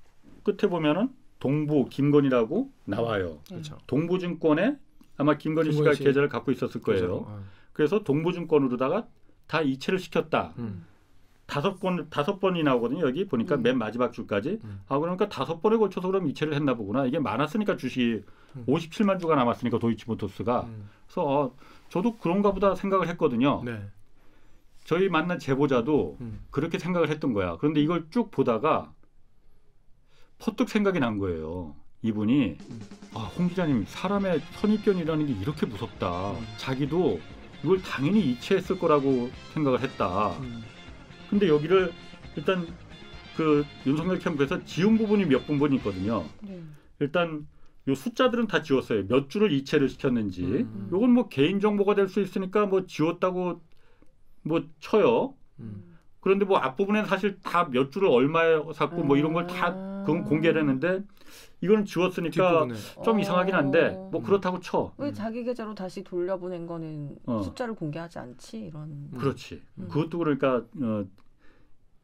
끝에 보면은 동부 김건희라고 나와요. 동부증권에 아마 김건희 씨가 계좌를 갖고 있었을 거예요. 그래서 동부증권으로다가 다 이체를 시켰다. 다섯 번이 나오거든요. 여기 보니까 맨 마지막 줄까지. 그러니까 5번에 걸쳐서 그럼 이체를 했나 보구나. 이게 많았으니까 주식이 57만 주가 남았으니까 도이치모터스가. 그래서 저도 그런가 보다 생각을 했거든요. 저희 만난 제보자도 그렇게 생각을 했던 거야. 그런데 이걸 쭉 보다가 퍼뜩 생각이 난 거예요. 이분이 홍 기자님 사람의 선입견이라는 게 이렇게 무섭다. 자기도 이걸 당연히 이체했을 거라고 생각을 했다. 근데 여기를 일단 그 윤석열 캠프에서 지운 부분이 몇 부분이 있거든요. 일단 요 숫자들은 다 지웠어요. 몇 줄을 이체를 시켰는지. 요건 뭐 개인 정보가 될 수 있으니까 뭐 지웠다고 뭐 쳐요. 그런데 뭐 앞부분엔 사실 다 몇 줄을 얼마에 샀고 뭐 이런 걸 다 그건 공개를 했는데 이거는 지웠으니까 뒷부분에. 좀 이상하긴 한데 뭐 그렇다고 쳐. 왜 자기 계좌로 다시 돌려보낸 거는 숫자를 공개하지 않지? 이런. 그렇지. 그것도 그러니까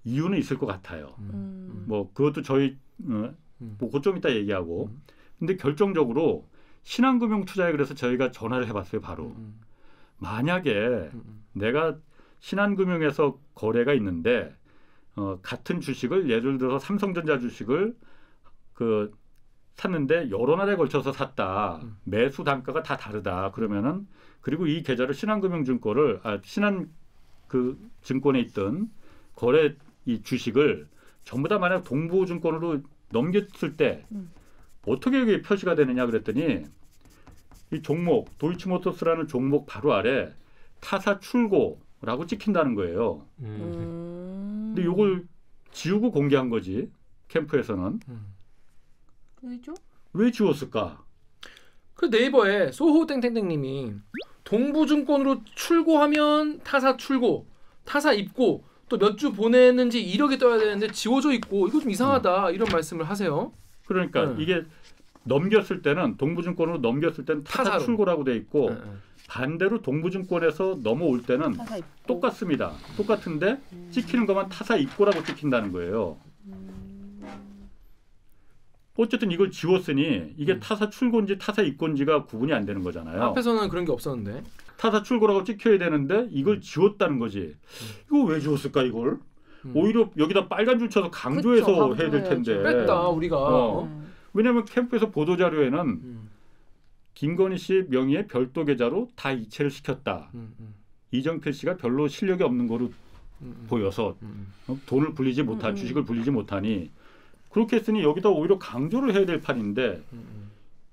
이유는 있을 것 같아요. 뭐 그것도 저희 뭐 그것 좀 이따 얘기하고. 근데 결정적으로 신한금융투자에 그래서 저희가 전화를 해봤어요. 바로. 만약에 내가 신한금융에서 거래가 있는데 같은 주식을 예를 들어서 삼성전자 주식을 그 샀는데 여러 날에 걸쳐서 샀다. 매수 단가가 다 다르다. 그러면은 그리고 이 계좌를 신한금융증권을 신한 그 증권에 있던 거래 이 주식을 전부 다 만약 동부증권으로 넘겼을 때 어떻게 이게 표시가 되느냐 그랬더니 이 종목 도이치모터스라는 종목 바로 아래 타사 출고라고 찍힌다는 거예요. 근데 이걸 지우고 공개한 거지 캠프에서는. 왜죠? 왜 지웠을까? 그 네이버에 소호 땡땡땡님이 동부증권으로 출고하면 타사 출고, 타사 입고 또 몇 주 보냈는지 이력이 떠야 되는데 지워져 있고 이거 좀 이상하다 이런 말씀을 하세요. 그러니까 이게 넘겼을 때는 동부증권으로 넘겼을 때는 타사 타사로. 출고라고 돼 있고 반대로 동부증권에서 넘어올 때는 똑같습니다. 똑같은데 찍히는 것만 타사 입고라고 찍힌다는 거예요. 어쨌든 이걸 지웠으니 이게 타사 출고인지 타사 입고인지가 구분이 안 되는 거잖아요. 앞에서는 그런 게 없었는데. 타사 출고라고 찍혀야 되는데 이걸 지웠다는 거지. 이거 왜 지웠을까 이걸? 오히려 여기다 빨간 줄 쳐서 강조해서 그쵸, 해야 될 텐데. 뺐다 우리가. 왜냐하면 캠프에서 보도자료에는 김건희 씨 명의의 별도 계좌로 다 이체를 시켰다. 이정필 씨가 별로 실력이 없는 거로 보여서 돈을 불리지 못한 주식을 불리지 못하니 그렇게 했으니 여기다 오히려 강조를 해야 될 판인데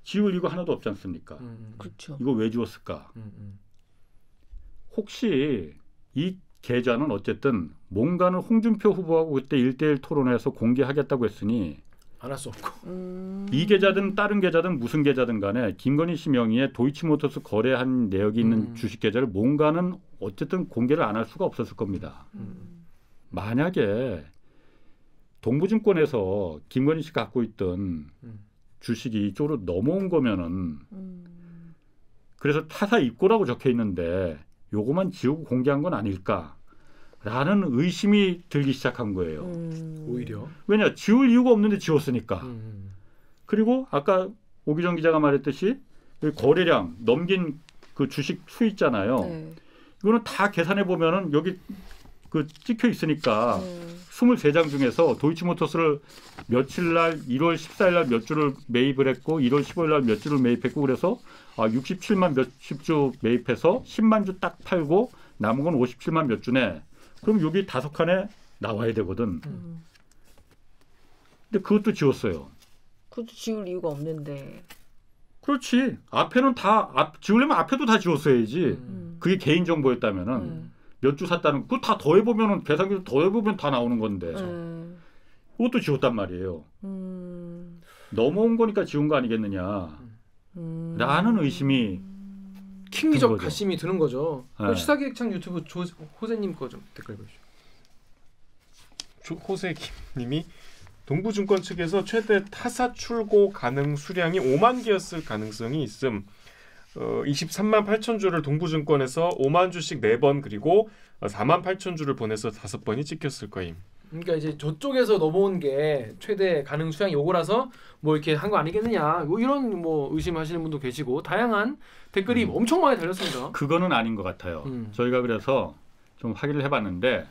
지울 이유가 하나도 없지 않습니까? 그렇죠. 이거 왜 지웠을까? 혹시 이 계좌는 어쨌든 뭔가는 홍준표 후보하고 그때 1대1 토론에서 공개하겠다고 했으니 안 할 수 없고. 이 계좌든 다른 계좌든 무슨 계좌든 간에 김건희 씨 명의의 도이치모터스 거래한 내역이 있는 주식 계좌를 뭔가는 어쨌든 공개를 안 할 수가 없었을 겁니다. 만약에 동부증권에서 김건희 씨가 갖고 있던 주식이 이쪽으로 넘어온 거면은 그래서 타사 입고라고 적혀 있는데 요거만 지우고 공개한 건 아닐까라는 의심이 들기 시작한 거예요. 오히려. 왜냐 지울 이유가 없는데 지웠으니까. 그리고 아까 오기정 기자가 말했듯이 거래량 넘긴 그 주식 수 있잖아요. 네. 이거는 다 계산해 보면은 여기 그 찍혀 있으니까 23장 중에서 도이치모터스를 며칠 날 1월 14일 날 몇 주를 매입을 했고 1월 15일 날 몇 주를 매입했고 그래서 67만 몇십 주 매입해서 10만 주 딱 팔고 남은 건 57만 몇 주네. 그럼 여기 5칸에 나와야 되거든. 근데 그것도 지웠어요. 그것도 지울 이유가 없는데. 그렇지. 앞에는 다 지우려면 앞에도 다 지웠어야지. 그게 개인 정보였다면은 몇 주 샀다는 그거 다 더해보면은 계산기로 더해보면 다 나오는 건데 그것도 지웠단 말이에요. 넘어온 거니까 지운 거 아니겠느냐 라는 의심이 킹리적 거죠. 가심이 드는 거죠. 네. 시사기획창 유튜브 호세님 거 좀 댓글 보시죠. 호세님이 동부증권 측에서 최대 타사 출고 가능 수량이 5만 개였을 가능성이 있음. 23만 8천 주를 동부증권에서 5만 주씩 4번 그리고 4만 8천 주를 보내서 5번이 찍혔을 거임. 그러니까 이제 저쪽에서 넘어온 게 최대 가능 수량이 요거라서 뭐 이렇게 한 거 아니겠느냐 뭐 이런 뭐 의심하시는 분도 계시고 다양한 댓글이 엄청 많이 달렸습니다. 그거는 아닌 것 같아요. 저희가 그래서 좀 확인을 해봤는데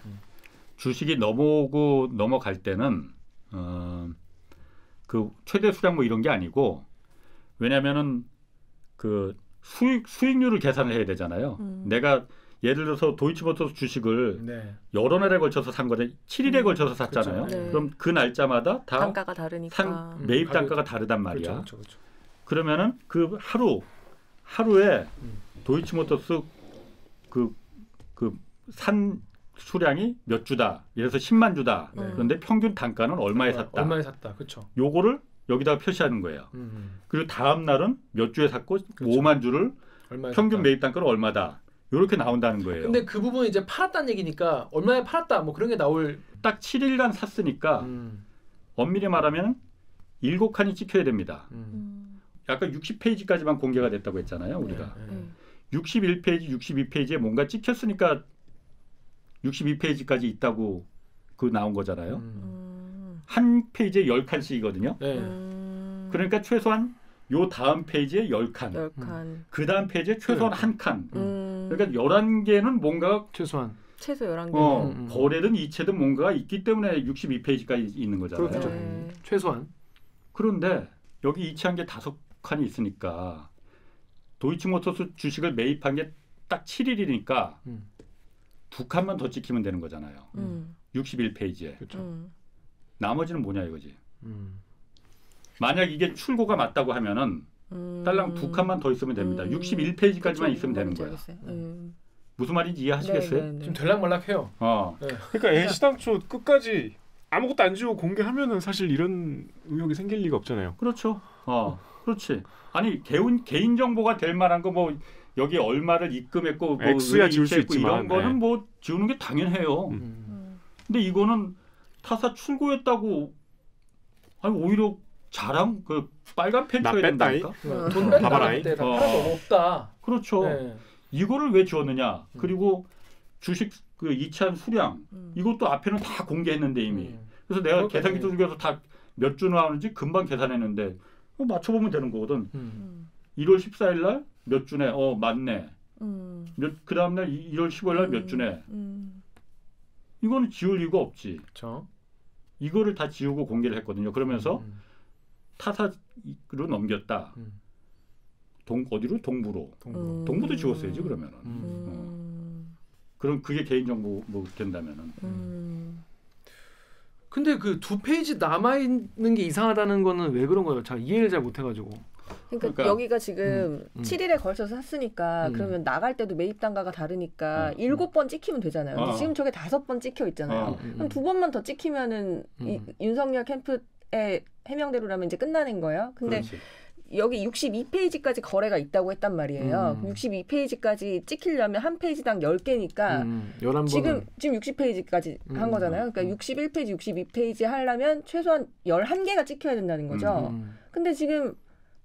주식이 넘어오고 넘어갈 때는 그 최대 수량 뭐 이런 게 아니고 왜냐하면은 그 수익률을 계산을 해야 되잖아요. 내가 예를 들어서 도이치모터스 주식을 여러 날에 걸쳐서 산 거를 7일에 걸쳐서 샀잖아요. 그렇죠. 네. 그럼 그 날짜마다 다 단가가 다르니까. 매입 단가가 다르단 말이야. 그렇죠. 그러면은 그 하루에 도이치모터스 그 산 수량이 몇 주다. 예를 들어서 10만 주다. 네. 그런데 평균 단가는 얼마에 샀다. 얼마에 샀다. 그렇죠. 요거를 여기다가 표시하는 거예요. 그리고 다음 날은 몇 주에 샀고 그렇죠. 5만 주를 얼마에 평균 샀다. 매입 단가는 얼마다. 이렇게 나온다는 거예요. 근데 그 부분은 이제 팔았다는 얘기니까 얼마에 팔았다 뭐 그런 게 나올 딱 7일간 샀으니까 엄밀히 말하면 7칸이 찍혀야 됩니다. 아까 60페이지까지만 공개가 됐다고 했잖아요. 우리가. 61페이지, 62페이지에 뭔가 찍혔으니까 62페이지까지 있다고 그 나온 거잖아요. 한 페이지에 10칸씩이거든요. 네. 그러니까 최소한 요 다음 페이지에 10칸. 10칸. 그 다음 페이지에 최소한 한 칸. 음. 그러니까 11개는 뭔가 최소한 최소 11개. 거래든 이체든 뭔가가 있기 때문에 62페이지까지 있는 거잖아요. 그렇죠. 네. 최소한 그런데 여기 이체한 게 5칸이 있으니까 도이치모터스 주식을 매입한 게 딱 7일이니까 2칸만 더 찍히면 되는 거잖아요. 61페이지에. 그렇죠. 나머지는 뭐냐 이거지. 만약 이게 출고가 맞다고 하면은 딸랑 2칸만 더 있으면 됩니다. 61페이지까지만 있으면 되는 거야. 무슨 말인지 이해하시겠어요? 네, 네, 네. 좀 들락말락해요. 네. 그러니까 애시당초 끝까지 아무것도 안 지우고 공개하면은 사실 이런 의혹이 생길 리가 없잖아요. 그렇죠. 그렇지. 아니 개인 정보가 될 만한 거 뭐 여기 얼마를 입금했고 뭐 액수야 지울 수 이체했고 있지만 이런 거는 네. 뭐 지우는 게 당연해요. 근데 이거는 타사 출고였다고 아니 오히려 자랑 그 빨간 펜 나 쳐야 뺐다잉? 된다니까. 돈 봐봐라잉. 뺐다. 하나도 없다. 그렇죠. 네. 이거를 왜 지웠느냐? 그리고 주식 그 이체한 수량 이것도 앞에는 다 공개했는데 이미. 그래서 내가 계산기 두들겨서 다 몇 주 나오는지 금방 계산했는데 맞춰보면 되는 거거든. 1월 14일 날 몇 주네? 맞네. 그 다음 날 1월 15일 날 몇 주네? 이거는 지울 이유가 없지. 그렇죠. 이거를 다 지우고 공개를 했거든요. 그러면서 타사로 넘겼다. 어디로? 동부로. 동부도 지웠어야지 그러면은. 그럼 그게 개인정보 뭐 된다면은. 근데 그 2페이지 남아 있는 게 이상하다는 거는 왜 그런 거예요? 잘 이해를 잘 못해가지고. 그러니까 여기가 지금 7일에 걸쳐서 샀으니까 그러면 나갈 때도 매입 단가가 다르니까 7번 찍히면 되잖아요. 근데 지금 저게 5번 찍혀 있잖아요. 그럼 2번만 더 찍히면은 윤석열 캠프의 해명대로라면 이제 끝나는 거예요. 근데 그렇지. 여기 62페이지까지 거래가 있다고 했단 말이에요. 62페이지까지 찍히려면 한 페이지당 10개니까 11번은 지금 60페이지까지 한 거잖아요. 그러니까 61페이지, 62페이지 하려면 최소한 11개가 찍혀야 된다는 거죠. 근데 지금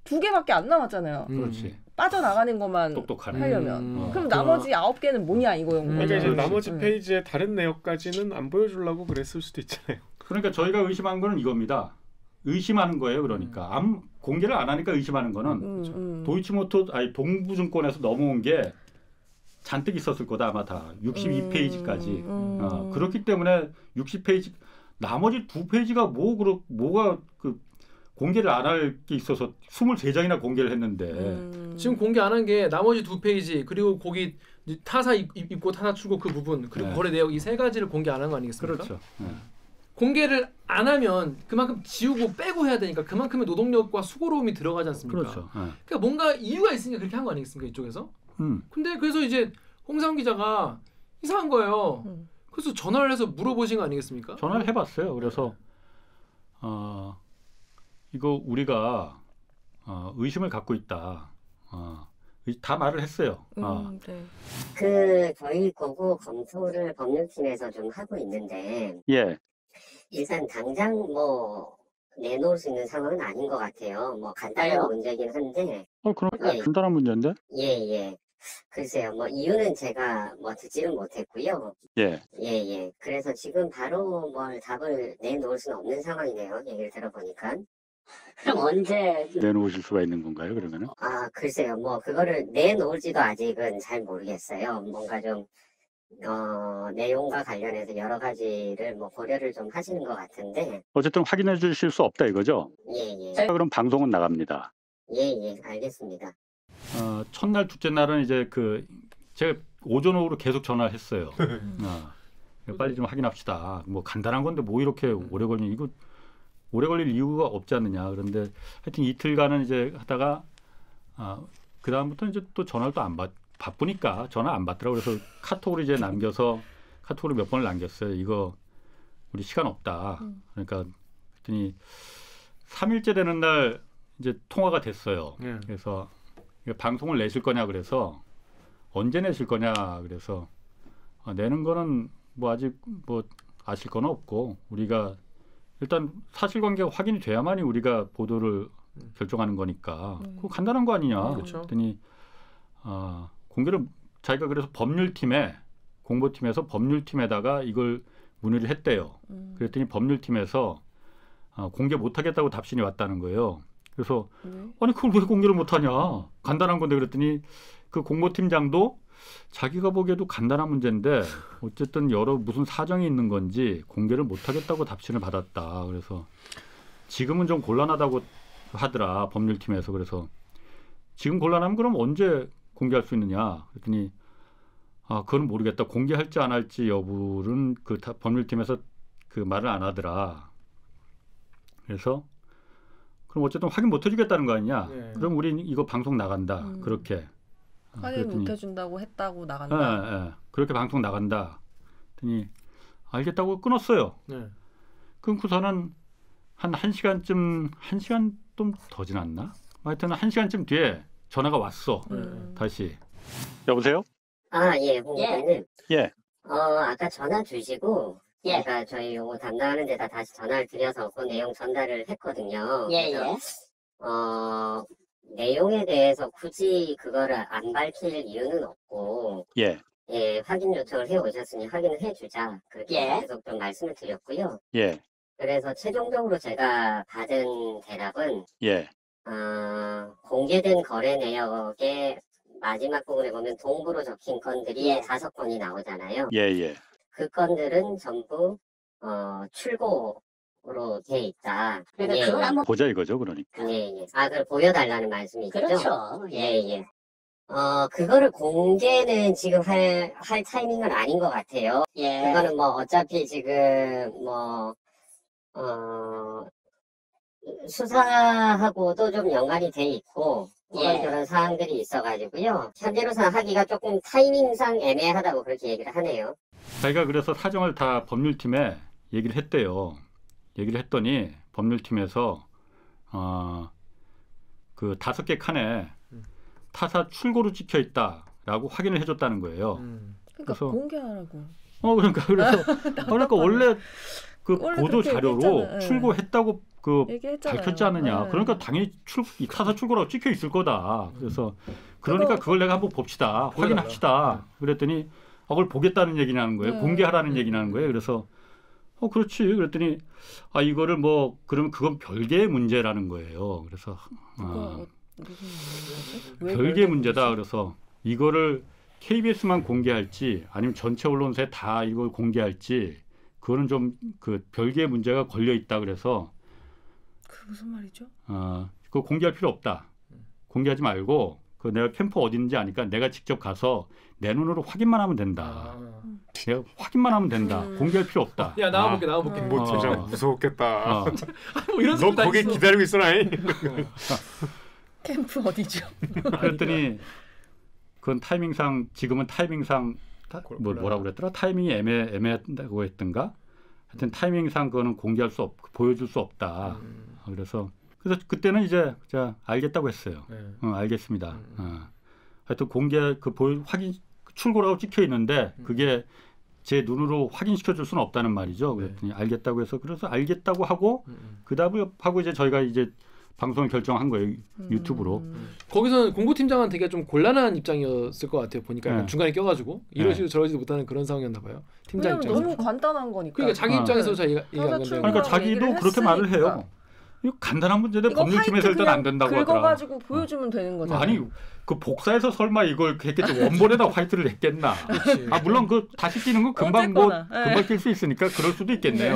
2개밖에 안 남았잖아요. 그렇지. 빠져나가는 것만 똑똑하네. 하려면. 그럼 나머지 9개는 뭐냐 이거인 거죠. 그러니까 이제 그렇지. 나머지 페이지의 다른 내역까지는 안 보여주려고 그랬을 수도 있잖아요. 그러니까 저희가 의심한 거는 이겁니다. 의심하는 거예요. 그러니까 공개를 안 하니까 의심하는 거는 도이치모터 아니 동부증권에서 넘어온 게 잔뜩 있었을 거다 아마 다 62페이지까지. 그렇기 때문에 60페이지 나머지 2페이지가 뭐가 그 공개를 안 할 게 있어서 23장이나 공개를 했는데 지금 공개 안 한 게 나머지 2페이지 그리고 거기 타사 입고 타사 출고 그 부분 그리고 네. 거래 내역 이 3가지를 공개 안 한 거 아니겠습니까? 그렇죠. 네. 공개를 안 하면 그만큼 지우고 빼고 해야 되니까 그만큼의 노동력과 수고로움이 들어가지 않습니까? 그렇죠. 네. 그러니까 뭔가 이유가 있으니까 그렇게 한 거 아니겠습니까? 이쪽에서? 근데 그래서 이제 홍상훈 기자가 이상한 거예요. 그래서 전화를 해서 물어보신 거 아니겠습니까? 전화를 해봤어요. 그래서 이거 우리가 의심을 갖고 있다. 다 말을 했어요. 네. 그 저희 거고 검토를 법률팀에서 좀 하고 있는데 예. 일단 당장 뭐 내놓을 수 있는 상황은 아닌 것 같아요. 뭐 간단한 문제긴 한데 그럼 예. 간단한 문제인데? 예. 글쎄요. 뭐 이유는 제가 뭐 듣지는 못했고요. 예. 예. 그래서 지금 바로 뭘 답을 내놓을 수는 없는 상황이네요. 얘기를 들어보니까. 그럼 언제 내놓으실 수가 있는 건가요? 그러면은? 글쎄요. 뭐 그거를 내놓을지도 아직은 잘 모르겠어요. 뭔가 좀 내용과 관련해서 여러 가지를 뭐 고려를 좀 하시는 것 같은데. 어쨌든 확인해 주실 수 없다 이거죠? 예. 그럼 방송은 나갑니다. 예. 알겠습니다. 첫날 둘째 날은 이제 제가 오전 오후로 계속 전화를 했어요. 빨리 좀 확인합시다. 뭐 간단한 건데 뭐 이렇게 오래 걸리니 이거 오래 걸릴 이유가 없지 않느냐. 그런데 하여튼 이틀간은 이제 하다가 그 다음부터 이제 또 전화를 또 안 바쁘니까 전화 안 받더라고. 그래서 카톡으로 이제 남겨서 카톡으로 몇 번을 남겼어요. 이거 우리 시간 없다. 그러니까 그랬더니 3일째 되는 날 이제 통화가 됐어요. 그래서 방송을 내실 거냐 그래서 언제 내실 거냐 그래서 내는 거는 뭐 아직 뭐 아실 건 없고 우리가 일단 사실관계가 확인이 돼야만이 우리가 보도를 결정하는 거니까 그거 간단한 거 아니냐. 그랬더니 공개를 자기가 그래서 법률팀에 공보팀에서 법률팀에다가 이걸 문의를 했대요. 그랬더니 법률팀에서 공개 못하겠다고 답신이 왔다는 거예요. 그래서 아니 그걸 왜 공개를 못하냐. 간단한 건데 그랬더니 그 공보팀장도 자기가 보기에도 간단한 문제인데 어쨌든 여러 무슨 사정이 있는 건지 공개를 못하겠다고 답신을 받았다. 그래서 지금은 좀 곤란하다고 하더라. 법률팀에서. 그래서 지금 곤란하면 그럼 언제 공개할 수 있느냐. 그랬더니 그건 모르겠다. 공개할지 안 할지 여부는 그 법률팀에서 그 말을 안 하더라. 그래서 그럼 어쨌든 확인 못 해주겠다는 거 아니냐. 그럼 우린 이거 방송 나간다. 그렇게. 확인 못 해준다고 했다고 나간다. 예. 그렇게 방송 나간다. 그랬더니 알겠다고 끊었어요. 끊고서는 한 1시간쯤 1시간 좀 더 지났나? 하여튼 1시간쯤 뒤에 전화가 왔어. 다시. 여보세요? 예, 홍보관님. 예. 아까 전화 주시고, 제가 저희 요거 담당하는 데다 다시 전화를 드려서 그 내용 전달을 했거든요. 내용에 대해서 굳이 그거를 안 밝힐 이유는 없고, 확인 요청을 해 오셨으니 확인을 해주자. 그렇게 계속 좀 말씀을 드렸고요. 그래서 최종적으로 제가 받은 대답은, 공개된 거래 내역의 마지막 부분에 보면 동부로 적힌 건들이 5건이 나오잖아요. 그 건들은 전부 출고로 돼 있다. 그러니까 그걸 한번 보자 이거죠, 그러니까. 그걸 보여달라는 말씀이시죠? 그렇죠. 그거를 공개는 지금 할 타이밍은 아닌 것 같아요. 그거는 뭐 어차피 지금 수사하고도 좀 연관이 돼 있고 그런 사항들이 있어가지고요. 현재로서 하기가 조금 타이밍상 애매하다고 그렇게 얘기를 하네요. 자기가 그래서 사정을 다 법률팀에 얘기를 했대요. 얘기를 했더니 법률팀에서 그 5개 칸에 타사 출고로 찍혀 있다라고 확인을 해줬다는 거예요. 그러니까 그래서 공개하라고. 그러니까 원래 그 보도 자료로 얘기했잖아. 출고했다고 그 얘기했잖아요. 밝혔지 않느냐. 그러니까 당연히 이 타사 출고라고 찍혀 있을 거다. 그래서 그러니까 그걸 내가 한번 봅시다. 확인합시다. 그랬더니 그걸 보겠다는 얘기냐는 거예요. 공개하라는 얘기냐는 거예요. 그래서 그렇지. 그랬더니 이거를 뭐 그러면 그건 별개의 문제라는 거예요. 그래서 무슨 별개의 문제다. 그래서 이거를 KBS만 공개할지 아니면 전체 언론사에 다 이걸 공개할지 그거는 좀 그 별개의 문제가 걸려 있다. 그래서 그 무슨 말이죠? 그거 공개할 필요 없다. 공개하지 말고 그 내가 캠프 어딘지 아니까 내가 직접 가서 내 눈으로 확인만 하면 된다. 내가 확인만 하면 된다. 공개할 필요 없다. 야 나와볼게. 뭐 진짜 무서웠겠다. 뭐 이런 너 거기 있어. 기다리고 있어라. 캠프 어디죠? 그랬더니 그건 타이밍상 지금은 타이밍상 뭐라고 그랬더라? 타이밍이 애매하다고 했던가? 하여튼 타이밍상 그거는 공개할 수 없고 보여줄 수 없다. 그래서 그때는 이제 제가 알겠다고 했어요. 알겠습니다. 하여튼 공개 확인 출고라고 찍혀 있는데 그게 제 눈으로 확인시켜 줄 수는 없다는 말이죠. 그랬더니 알겠다고 해서 그래서 알겠다고 하고 그 답을 하고 이제 저희가 이제 방송을 결정한 거예요. 유튜브로. 거기서는 공보팀장은 되게 좀 곤란한 입장이었을 것 같아요. 보니까 중간에 껴가지고 이러지도 저러지도 못하는 그런 상황이었나 봐요. 팀장 입장에서. 너무 간단한 거니까. 그러니까 자기 입장에서 얘기한 건데. 그러니까 자기도 그렇게 말을 해요. 이거 간단한 문제인데 법률팀에서 일단 안 된다고 하더라. 긁어가지고 보여주면 되는 거잖아요. 아니 그 복사해서 설마 이걸 했겠지 원본에다 화이트를 했겠나. 물론 그 다시 끼는 건 금방 금방 낄 수 있으니까 그럴 수도 있겠네요.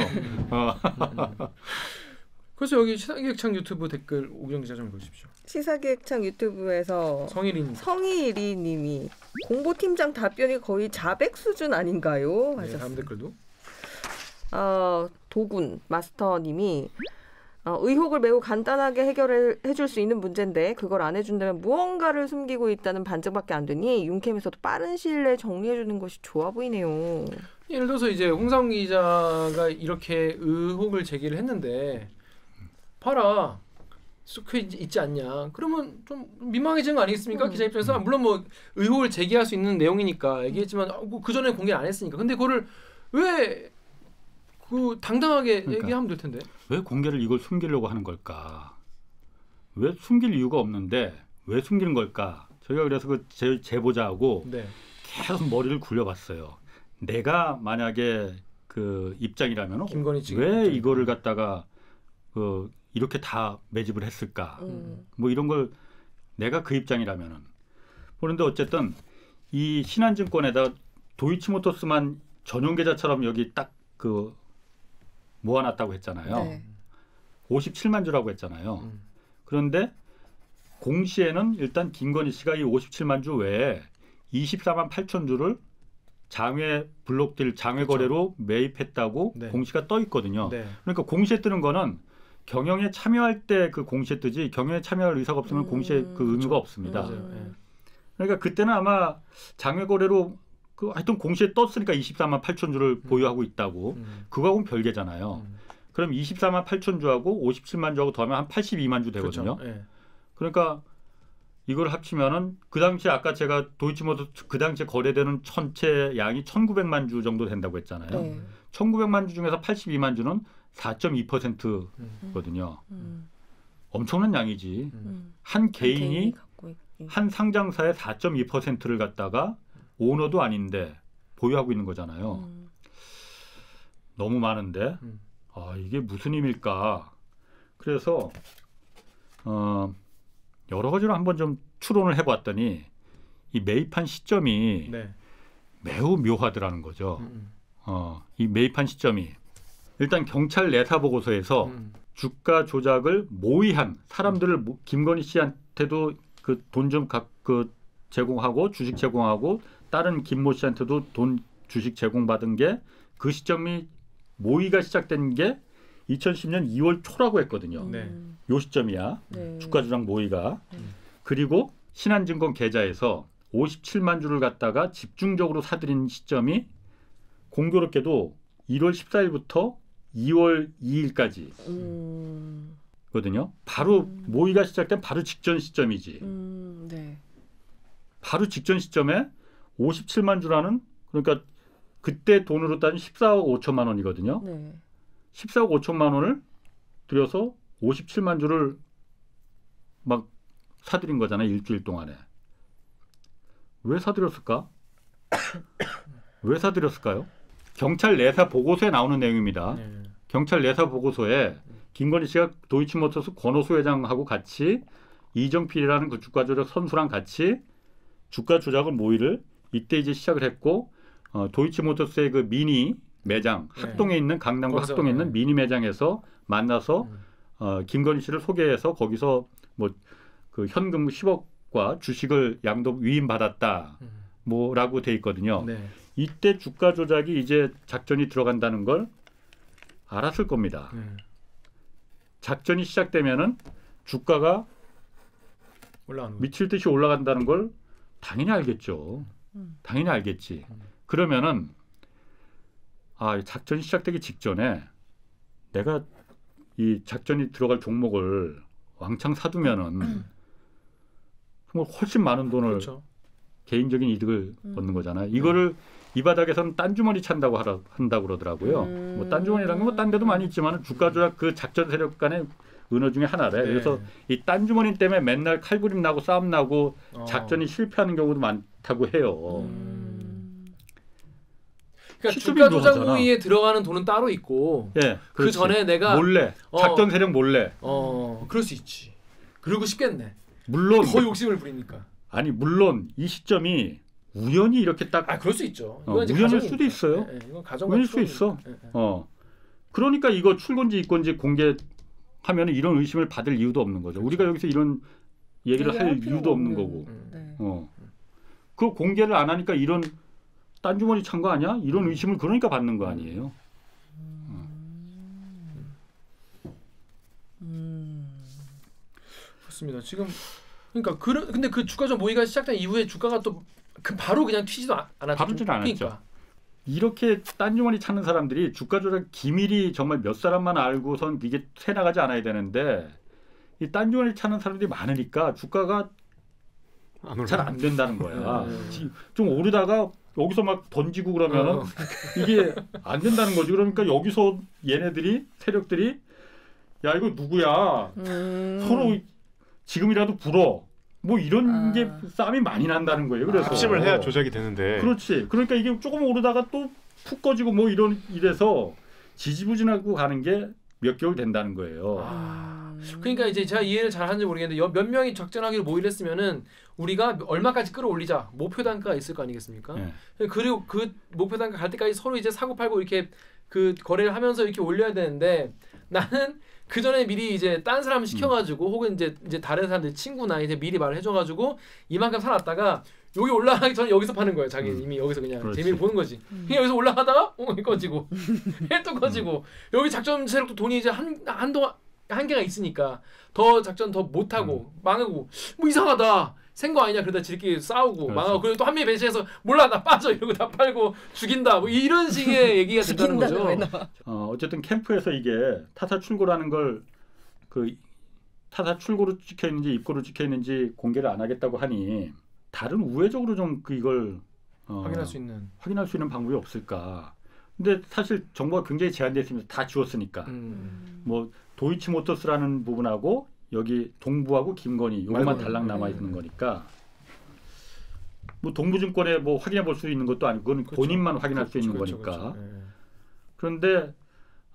그래서 여기 시사기획창 유튜브 댓글 오기정 기자 좀 읽어주십시오. 시사기획창 유튜브에서 성일이님이 공보팀장 답변이 거의 자백 수준 아닌가요? 하셨어요. 다음 댓글도 도군 마스터님이 의혹을 매우 간단하게 해결해 줄 수 있는 문제인데 그걸 안 해준다면 무언가를 숨기고 있다는 반증밖에 안 되니 윤캠에서도 빠른 시일 내에 정리해 주는 것이 좋아 보이네요. 예를 들어서 이제 홍상훈 기자가 이렇게 의혹을 제기를 했는데 봐라 쑥해 있지 않냐. 그러면 좀 민망해지는 거 아니겠습니까? 기자 입장에서 물론 뭐 의혹을 제기할 수 있는 내용이니까 얘기했지만 뭐 그 전에 공개를 안 했으니까. 근데 그거를 왜 그 당당하게 그러니까, 얘기하면 될 텐데. 왜 공개를 이걸 숨기려고 하는 걸까? 왜 숨길 이유가 없는데 왜 숨기는 걸까? 저희가 그래서 그 제보자하고 네. 계속 머리를 굴려봤어요. 내가 만약에 그 입장이라면 왜 이거를 갖다가 이렇게 다 매집을 했을까? 뭐 이런 걸 내가 그 입장이라면은. 그런데 어쨌든 이 신한증권에다 도이치모터스만 전용 계좌처럼 여기 딱 그 모아놨다고 했잖아요. 네. 57만 주라고 했잖아요. 그런데 공시에는 일단 김건희 씨가 이 57만 주 외에 24만 8천 주를 장외 블록딜 장외 거래로 매입했다고 네. 공시가 떠 있거든요. 네. 그러니까 공시에 뜨는 거는 경영에 참여할 때 그 공시에 뜨지 경영에 참여할 의사가 없으면 공시에 그 의무가 없습니다. 그러니까 그때는 아마 장외 거래로 하여튼 공시에 떴으니까 24만 8천 주를 보유하고 있다고. 그거하고는 별개잖아요. 그럼 24만 8천 주하고 57만 주하고 더하면 한 82만 주 되거든요. 그렇죠. 네. 그러니까 이걸 합치면은 그 당시에 아까 제가 도이치모터스 그 당시에 거래되는 전체 양이 1,900만 주 정도 된다고 했잖아요. 네. 1,900만 주 중에서 82만 주는 4.2%거든요. 엄청난 양이지. 한 개인이 한 상장사의 4.2%를 갖다가 오너도 아닌데 보유하고 있는 거잖아요. 너무 많은데 이게 무슨 의미일까? 그래서 여러 가지로 한번 좀 추론을 해봤더니 이 매입한 시점이 네. 매우 묘하더라는 거죠. 이 매입한 시점이 일단 경찰 내사 보고서에서 주가 조작을 모의한 사람들을 김건희 씨한테도 그 돈 좀 제공하고 주식 제공하고 다른 김모 씨한테도 돈 주식 제공받은 게 그 시점이 모의가 시작된 게 2010년 2월 초라고 했거든요. 네. 요 시점이야. 네. 주가 조작 모의가. 그리고 신한증권 계좌에서 57만 주를 갖다가 집중적으로 사들인 시점이 공교롭게도 1월 14일부터 2월 2일까지 거든요. 바로 모의가 시작된 바로 직전 시점이지. 네. 바로 직전 시점에 57만 주라는 그러니까 그때 돈으로 따지면 14억 5천만 원이거든요. 네. 14억 5천만 원을 들여서 57만 주를 막 사들인 거잖아요. 일주일 동안에. 왜 사들였을까? 왜 사들였을까요? 경찰 내사 보고서에 나오는 내용입니다. 네. 경찰 내사 보고서에 김건희 씨가 도이치모터스 권오수 회장하고 같이 이정필이라는 그 주가 조작 선수랑 같이 주가 조작을 모의를 이때 이제 시작을 했고 도이치모터스의 그 미니 매장 학동에 있는 강남구 학동에 있는 미니 매장에서 만나서 김건희 씨를 소개해서 거기서 뭐 그 현금 10억과 주식을 양도 위임받았다 뭐라고 돼 있거든요. 네. 이때 주가 조작이 이제 작전이 들어간다는 걸 알았을 겁니다. 작전이 시작되면은 주가가 미칠 듯이 올라간다는 걸 당연히 알겠죠. 당연히 알겠지. 그러면은 작전이 시작되기 직전에 내가 이 작전이 들어갈 종목을 왕창 사두면은 정말 훨씬 많은 돈을 그렇죠. 개인적인 이득을 얻는 거잖아요. 이거를 이 바닥에서는 딴주머니 찬다고 한다고 그러더라고요. 뭐 딴주머니라는 건 뭐 딴 데도 많이 있지만 주가 조작 그 작전 세력 간의 은어 중에 하나래. 네. 그래서 이 딴주머니 때문에 맨날 칼부림 나고 싸움 나고 작전이 실패하는 경우도 많다고 해요. 그러니까 주가 조작 모의에 들어가는 돈은 따로 있고 그 전에 내가 몰래 작전 세력 몰래 그럴 수 있지. 그러고 싶겠네. 물론 더 욕심을 부리니까. 아니 물론 이 시점이 우연히 이렇게 딱 그럴 수 있죠. 우연일 수도 있어요. 우연일 수 있어. 그러니까 이거 출근지 입건지 공개하면 이런 의심을 받을 이유도 없는 거죠. 우리가 여기서 이런 얘기를 할 이유도 없는 거고. 그 공개를 안 하니까 이런 딴주머니 찬 거 아니야? 이런 의심을 그러니까 받는 거 아니에요. 좋습니다. 지금 그러니까 근데 그 주가 조작 모의가 시작된 이후에 주가가 또 바로 그냥 튀지도 않았죠. 바로지는 않았죠. 그러니까. 이렇게 딴 주머니 찾는 사람들이 주가 조작 기밀이 정말 몇 사람만 알고선 이게 새 나가지 않아야 되는데 이 딴 주머니 찾는 사람들이 많으니까 주가가 잘 안 된다는 거야. 좀 오르다가 여기서 막 던지고 그러면은 이게 안 된다는 거지. 그러니까 여기서 얘네들이 세력들이 야 이거 누구야? 서로 지금이라도 불어. 뭐 이런 게 싸움이 많이 난다는 거예요. 그래서 합심을 해야 조작이 되는데. 그렇지. 그러니까 이게 조금 오르다가 또 푹 꺼지고 뭐 이래서 지지부진하고 가는 게 몇 개월 된다는 거예요. 그러니까 이제 제가 이해를 잘 하는지 모르겠는데 몇 명이 적절하게 모의를 했으면은 우리가 얼마까지 끌어올리자 목표 단가가 있을 거 아니겠습니까? 네. 그리고 그 목표 단가 갈 때까지 서로 이제 사고 팔고 이렇게 그 거래를 하면서 이렇게 올려야 되는데 나는 그 전에 미리 이제 딴 사람 시켜가지고 혹은 이제 다른 사람들 친구나 이제 미리 말을 해줘가지고 이만큼 사놨다가 여기 올라가기 전에 여기서 파는 거예요. 자기 이미 여기서 그냥 그렇지. 재미를 보는 거지. 그냥 여기서 올라가다가 꺼지고 또 꺼지고 여기 작전 세력도 돈이 이제 한동안 한계가 있으니까 더 작전 더 못하고 망하고 뭐 이상하다 생거 아니냐 그러다 지들끼리 싸우고 그렇지. 망하고 그리고 또 한 명 배신해서 몰라 나 빠져 이러고 다 팔고 죽인다 뭐 이런 식의 얘기가 된다는 거죠. 어쨌든 캠프에서 이게 타사 출고라는 걸 그 타사 출고로 찍혀 있는지 입고로 찍혀 있는지 공개를 안 하겠다고 하니 다른 우회적으로 좀 이걸 확인할 수 있는 방법이 없을까? 근데 사실 정보가 굉장히 제한되어 있습니다. 다 지웠으니까. 뭐 도이치모터스라는 부분하고 여기 동부하고 김건희 요것만 달랑 남아 있는 거니까 뭐 동부증권에 뭐 확인해 볼 수 있는 것도 아니고 그건 그렇죠. 본인만 확인할 수 있는 그렇죠. 거니까. 그렇죠. 네. 그런데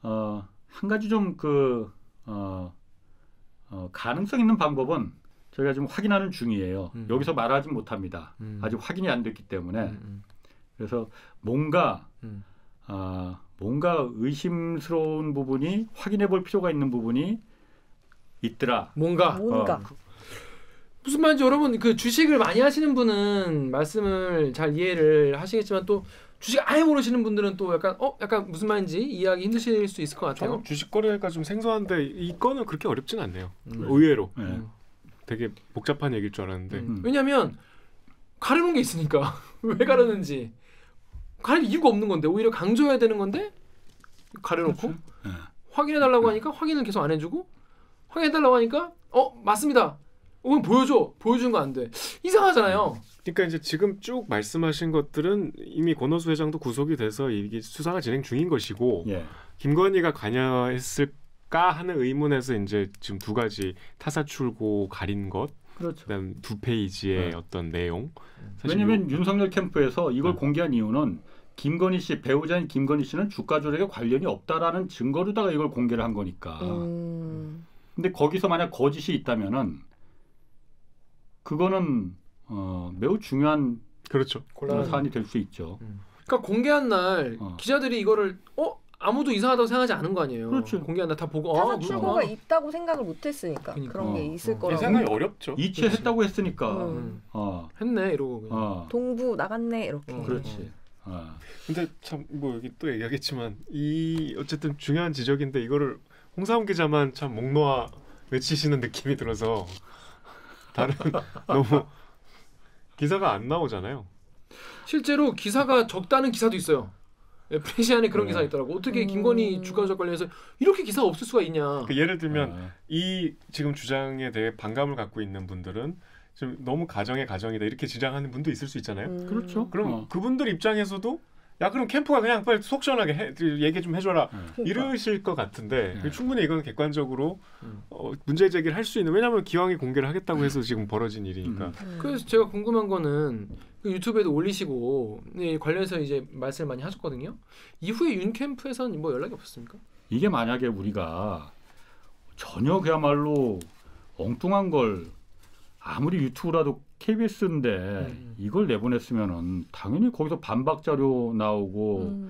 한 가지 좀 가능성 있는 방법은 저희가 지금 확인하는 중이에요. 여기서 말하지 못합니다. 아직 확인이 안 됐기 때문에. 그래서 뭔가 의심스러운 부분이 확인해 볼 필요가 있는 부분이 있더라. 뭔가 무슨 말인지 여러분 그 주식을 많이 하시는 분은 말씀을 잘 이해를 하시겠지만 또 주식 아예 모르시는 분들은 또 약간 무슨 말인지 이해하기 힘드실 수 있을 것 같아요. 저는 주식 거래가 좀 생소한데 이거는 그렇게 어렵진 않네요. 의외로 되게 복잡한 얘기일 줄 알았는데 왜냐하면 가려놓은 게 있으니까 왜 가려는지 가릴 이유가 없는 건데 오히려 강조해야 되는 건데 가려놓고 확인해달라고 하니까 확인을 계속 안 해주고 확인해달라고 하니까 맞습니다. 보여주는 거 안 돼. 이상하잖아요. 그러니까 이제 지금 쭉 말씀하신 것들은 이미 권오수 회장도 구속이 돼서 이게 수사가 진행 중인 것이고 김건희가 관여했을까 하는 의문에서 이제 지금 두 가지 타사 출고 가린 것, 그렇죠. 그다음 2페이지의 어떤 내용. 왜냐하면 윤석열 캠프에서 이걸 공개한 이유는 김건희 씨 배우자인 김건희 씨는 주가 조작에 관련이 없다라는 증거로다가 이걸 공개를 한 거니까. 근데 거기서 만약 거짓이 있다면은 그거는 매우 중요한 그렇죠. 사안이 될 수 있죠. 그러니까 공개한 날 기자들이 이거를 아무도 이상하다고 생각하지 않은 거 아니에요. 그렇죠. 공개한 날 다 보고 타사 출고가 있다고 생각을 못했으니까 그런 게 있을 거라고. 예상이 어렵죠. 이체했다고 했으니까. 했네 이러고 그냥. 동부 나갔네 이렇게. 그렇지. 근데 참 뭐 여기 또 얘기하겠지만 이 어쨌든 중요한 지적인데 이거를 홍사훈 기자만 참 목 놓아 외치시는 느낌이 들어서 다른 너무 기사가 안 나오잖아요. 실제로 기사가 적다는 기사도 있어요. 프레시안에 그런 기사가 있더라고. 어떻게 김건희 주가 조작 관련해서 이렇게 기사가 없을 수가 있냐. 그러니까 예를 들면 이 지금 주장에 대해 반감을 갖고 있는 분들은 좀 너무 가정이다 이렇게 주장하는 분도 있을 수 있잖아요. 그렇죠. 그럼 그분들 입장에서도 야 그럼 캠프가 그냥 빨리 속 시원하게 얘기 좀 해줘라 이러실 것 같은데 충분히 이건 객관적으로 문제 제기를 할 수 있는 왜냐하면 기왕에 공개를 하겠다고 해서 지금 벌어진 일이니까. 그래서 제가 궁금한 거는 유튜브에도 올리시고 관련해서 이제 말씀을 많이 하셨거든요. 이후에 윤 캠프에서는 뭐 연락이 없었습니까? 이게 만약에 우리가 전혀 그야말로 엉뚱한 걸 아무리 유튜브라도 KBS인데 이걸 내보냈으면은 당연히 거기서 반박 자료 나오고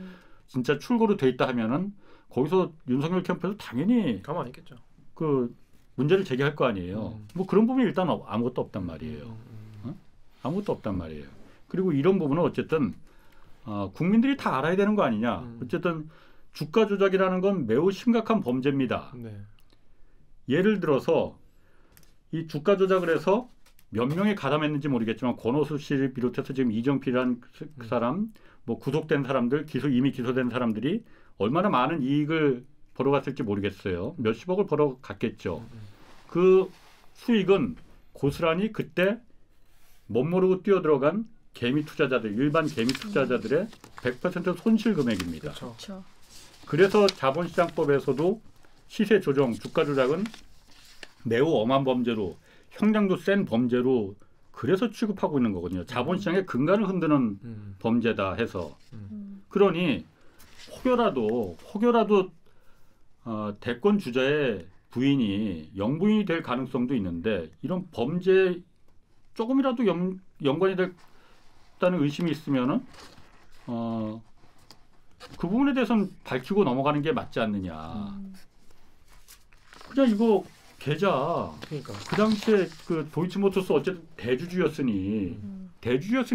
진짜 출고로 돼 있다 하면은 거기서 윤석열 캠프에서 당연히 가만 안 있겠죠. 그 문제를 제기할 거 아니에요. 뭐 그런 부분이 일단 아무것도 없단 말이에요. 아무것도 없단 말이에요. 그리고 이런 부분은 어쨌든 국민들이 다 알아야 되는 거 아니냐. 어쨌든 주가 조작이라는 건 매우 심각한 범죄입니다. 예를 들어서 이 주가 조작을 해서 몇 명이 가담했는지 모르겠지만 권오수 씨를 비롯해서 지금 이정필이라는 사람, 뭐 구속된 사람들, 이미 기소된 사람들이 얼마나 많은 이익을 벌어갔을지 모르겠어요. 몇십억을 벌어갔겠죠. 그 수익은 고스란히 그때 멋모르고 뛰어들어간 개미 투자자들, 일반 개미 투자자들의 100% 손실 금액입니다. 그렇죠. 그래서 자본시장법에서도 시세 조정, 주가 조작은 매우 엄한 범죄로, 형량도 센 범죄로 그래서 취급하고 있는 거거든요. 자본시장의 근간을 흔드는 범죄다 해서. 그러니 혹여라도 대권 주자의 부인이 영부인이 될 가능성도 있는데 이런 범죄 조금이라도 연관이 됐다는 의심이 있으면은 그 부분에 대해서는 밝히고 넘어가는 게 맞지 않느냐. 그냥 이거 계좌. 그러니까 그 당시에 그 도이치모터스 어쨌든 대주주였으니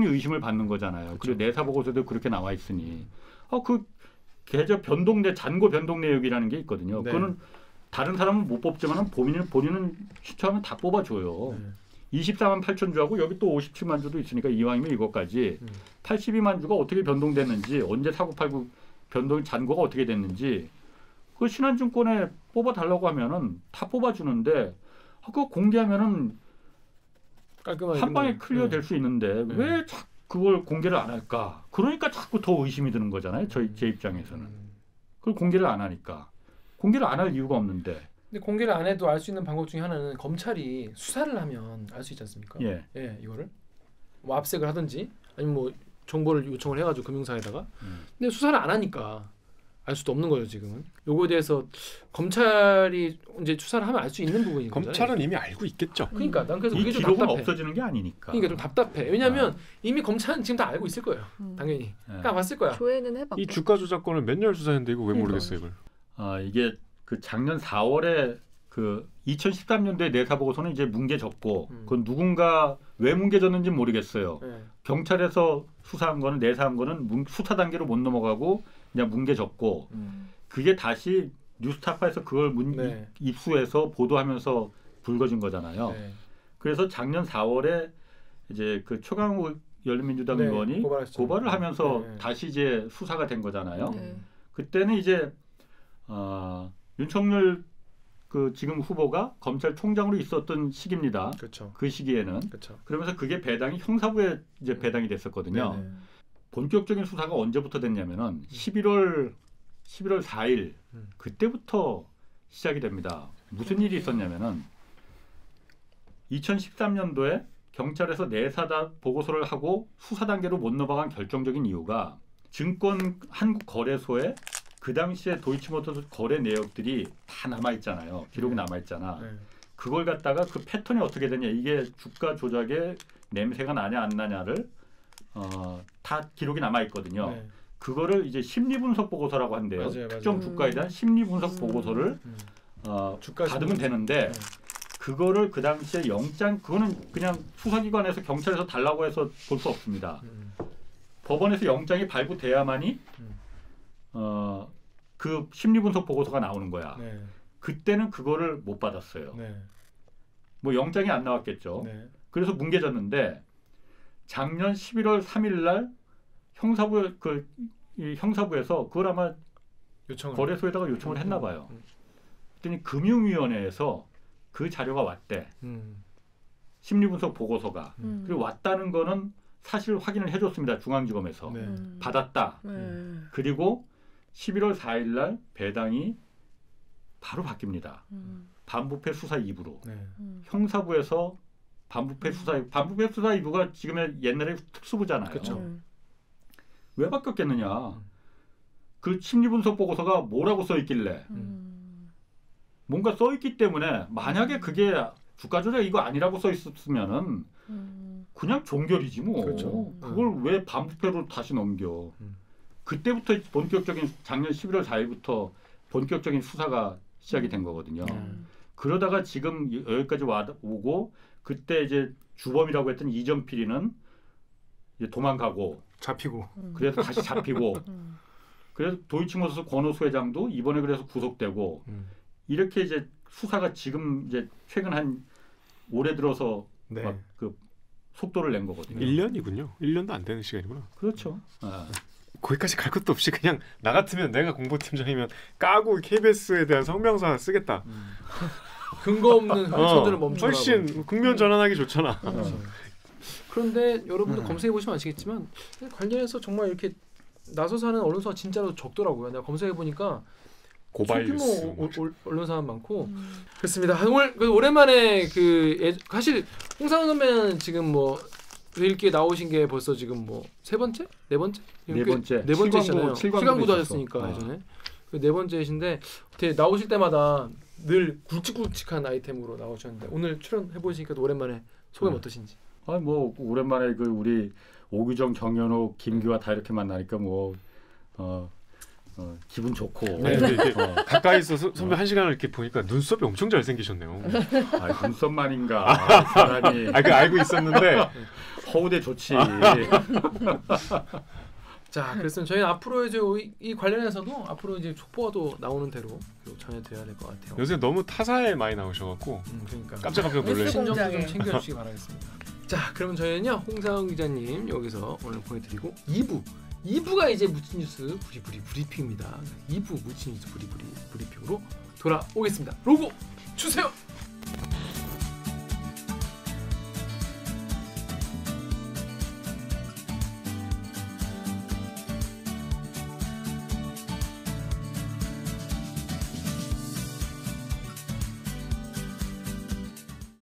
의심을 받는 거잖아요. 그렇죠. 그리고 내사 보고서도 그렇게 나와 있으니 그 계좌 변동내 잔고 변동 내역이라는 게 있거든요. 네. 그거는 다른 사람은 못 뽑지만 본인은 신청하면 다 뽑아줘요. 24만 8천 주하고 여기 또 57만 주도 있으니까 이왕이면 이것까지 82만 주가 어떻게 변동됐는지, 언제 사고팔고 변동 잔고가 어떻게 됐는지 그 신한증권에 뽑아달라고 하면은 다 뽑아주는데 그거 공개하면은 한 방에 클리어 될 수 있는데 왜 그걸 공개를 안 할까? 그러니까 자꾸 더 의심이 드는 거잖아요. 제 입장에서는. 그걸 공개를 안 하니까. 공개를 안 할 이유가 없는데. 근데 공개를 안 해도 알 수 있는 방법 중에 하나는 검찰이 수사를 하면 알 수 있지 않습니까? 예, 이거를 뭐 압색을 하든지 아니면 뭐 정보를 요청을 해가지고 금융사에다가. 근데 수사를 안 하니까 알 수도 없는 거예요 지금은. 요거에 대해서 검찰이 이제 수사를 하면 알 수 있는 부분인 거잖아요. 검찰은 이미 알고 있겠죠. 그러니까 난 그래서 그게 좀 답답해. 기록은 없어지는 게 아니니까. 그러니까 좀 답답해. 왜냐하면 이미 검찰은 지금 다 알고 있을 거예요. 당연히. 그러니까 봤을 거야. 조회는 해봤고. 이 주가 조작권을 몇 년 수사했는데 이거 왜 모르겠어요 이걸. 이게 그 작년 4월에 그 2013년도에 내사 보고서는 이제 뭉개졌고 그건 누군가 왜 뭉개졌는지 모르겠어요. 경찰에서 수사한 거는 내사한 거는 수사 단계로 못 넘어가고 그냥 뭉개졌고 그게 다시 뉴스타파에서 그걸 입수해서 보도하면서 불거진 거잖아요. 그래서 작년 4월에 이제 그 최강욱 열린민주당 의원이 고발을 하면서 다시 이제 수사가 된 거잖아요. 그때는 이제 윤석열 그 지금 후보가 검찰총장으로 있었던 시기입니다. 그쵸. 그 시기에는. 그쵸. 그러면서 그게 배당이 형사부에 이제 배당이 됐었거든요. 본격적인 수사가 언제부터 됐냐면은 11월 4일 그때부터 시작이 됩니다. 무슨 일이 있었냐면은 2013년도에 경찰에서 내사다 보고서를 하고 수사 단계로 못 넘어간 결정적인 이유가 증권 한국거래소에 그 당시에 도이치모터스 거래 내역들이 다 남아있잖아요. 기록이 남아있잖아. 그걸 갖다가 그 패턴이 어떻게 되냐. 이게 주가 조작의 냄새가 나냐 안 나냐를 다 기록이 남아있거든요. 그거를 이제 심리분석 보고서라고 한대요. 맞아요. 특정 주가에 대한 심리분석 보고서를 받으면 되는데 그거를 그 당시에 영장, 그거는 그냥 수사기관에서 경찰에서 달라고 해서 볼 수 없습니다. 법원에서 영장이 발부돼야만이 그 심리분석 보고서가 나오는 거야. 그때는 그거를 못 받았어요. 뭐 영장이 안 나왔겠죠. 그래서 뭉개졌는데 작년 11월 3일 날 형사부에서 그걸 아마 거래소에다가 요청을 했나 봐요. 그랬더니 금융위원회에서 그 자료가 왔대. 심리분석 보고서가. 그리고 왔다는 거는 사실 확인을 해줬습니다. 중앙지검에서. 받았다. 그리고 11월 4일 날 배당이 바로 바뀝니다. 반부패 수사 2부로. 형사부에서 반부패 수사 2부가 지금의 옛날에 특수부잖아요. 그쵸. 왜 바뀌었겠느냐. 그 심리분석 보고서가 뭐라고 써있길래. 뭔가 써있기 때문에 만약에 그게 주가 조작 이거 아니라고 써있었으면은 그냥 종결이지 뭐. 그렇죠. 그걸 왜 반부패로 다시 넘겨. 그때부터 본격적인 작년 11월 4일부터 본격적인 수사가 시작이 된 거거든요. 그러다가 지금 여기까지 오고 그때 이제 주범이라고 했던 이정필이는 이제 도망가고 잡히고 그래서 다시 잡히고 그래서 도이치모터스 권오수 회장도 이번에 그래서 구속되고 이렇게 이제 수사가 지금 이제 최근 한 올해 들어서 막 그 속도를 낸 거거든요. 1년이군요. 1년도 안 되는 시간이구나. 그렇죠. 거기까지 갈 것도 없이 그냥 나 같으면 내가 공보팀장이면 까고 KBS에 대한 성명서 쓰겠다. 근거 없는 손들을 멈춰라. 훨씬 국면 전환하기 좋잖아. 그런데 여러분도 검색해 보시면 아시겠지만 관련해서 정말 이렇게 나서서 하는 언론사가 진짜로 적더라고요. 내가 검색해 보니까 소규모 언론사가 많고 그렇습니다. 오늘 오랜만에 사실 홍상훈 선배는 지금 뭐 이렇게 나오신 게 벌써 지금 뭐 세 번째, 네 번째잖아요. 7광구도 하셨으니까 예전에 네 번째이신데 나오실 때마다 늘 굵직굵직한 아이템으로 나오셨는데 오늘 출연해 보시니까 오랜만에 소감 어떠신지? 뭐 오랜만에 우리 오규정, 정현욱, 김규화 다 이렇게 만나니까 기분 좋고 가까이서 선배 한 시간을 이렇게 보니까 눈썹이 엄청 잘생기셨네요. 눈썹만인가 사람이 알고 있었는데 허우대 좋지. 자, 그래서 저희는 앞으로 이제 이 관련해서도 앞으로 이제 촉보가 또 나오는 대로 전해드려야 될 것 같아요. 요새 너무 타사에 많이 나오셔갖고 그러니까 깜짝 놀래요. 신정도 좀 챙겨주시기 바라겠습니다. 자, 그러면 저희는요 홍상훈 기자님 여기서 오늘 보내드리고 2부가 이제 무친뉴스 브리핑입니다. 2부 무친뉴스 브리핑으로 돌아오겠습니다. 로고 주세요.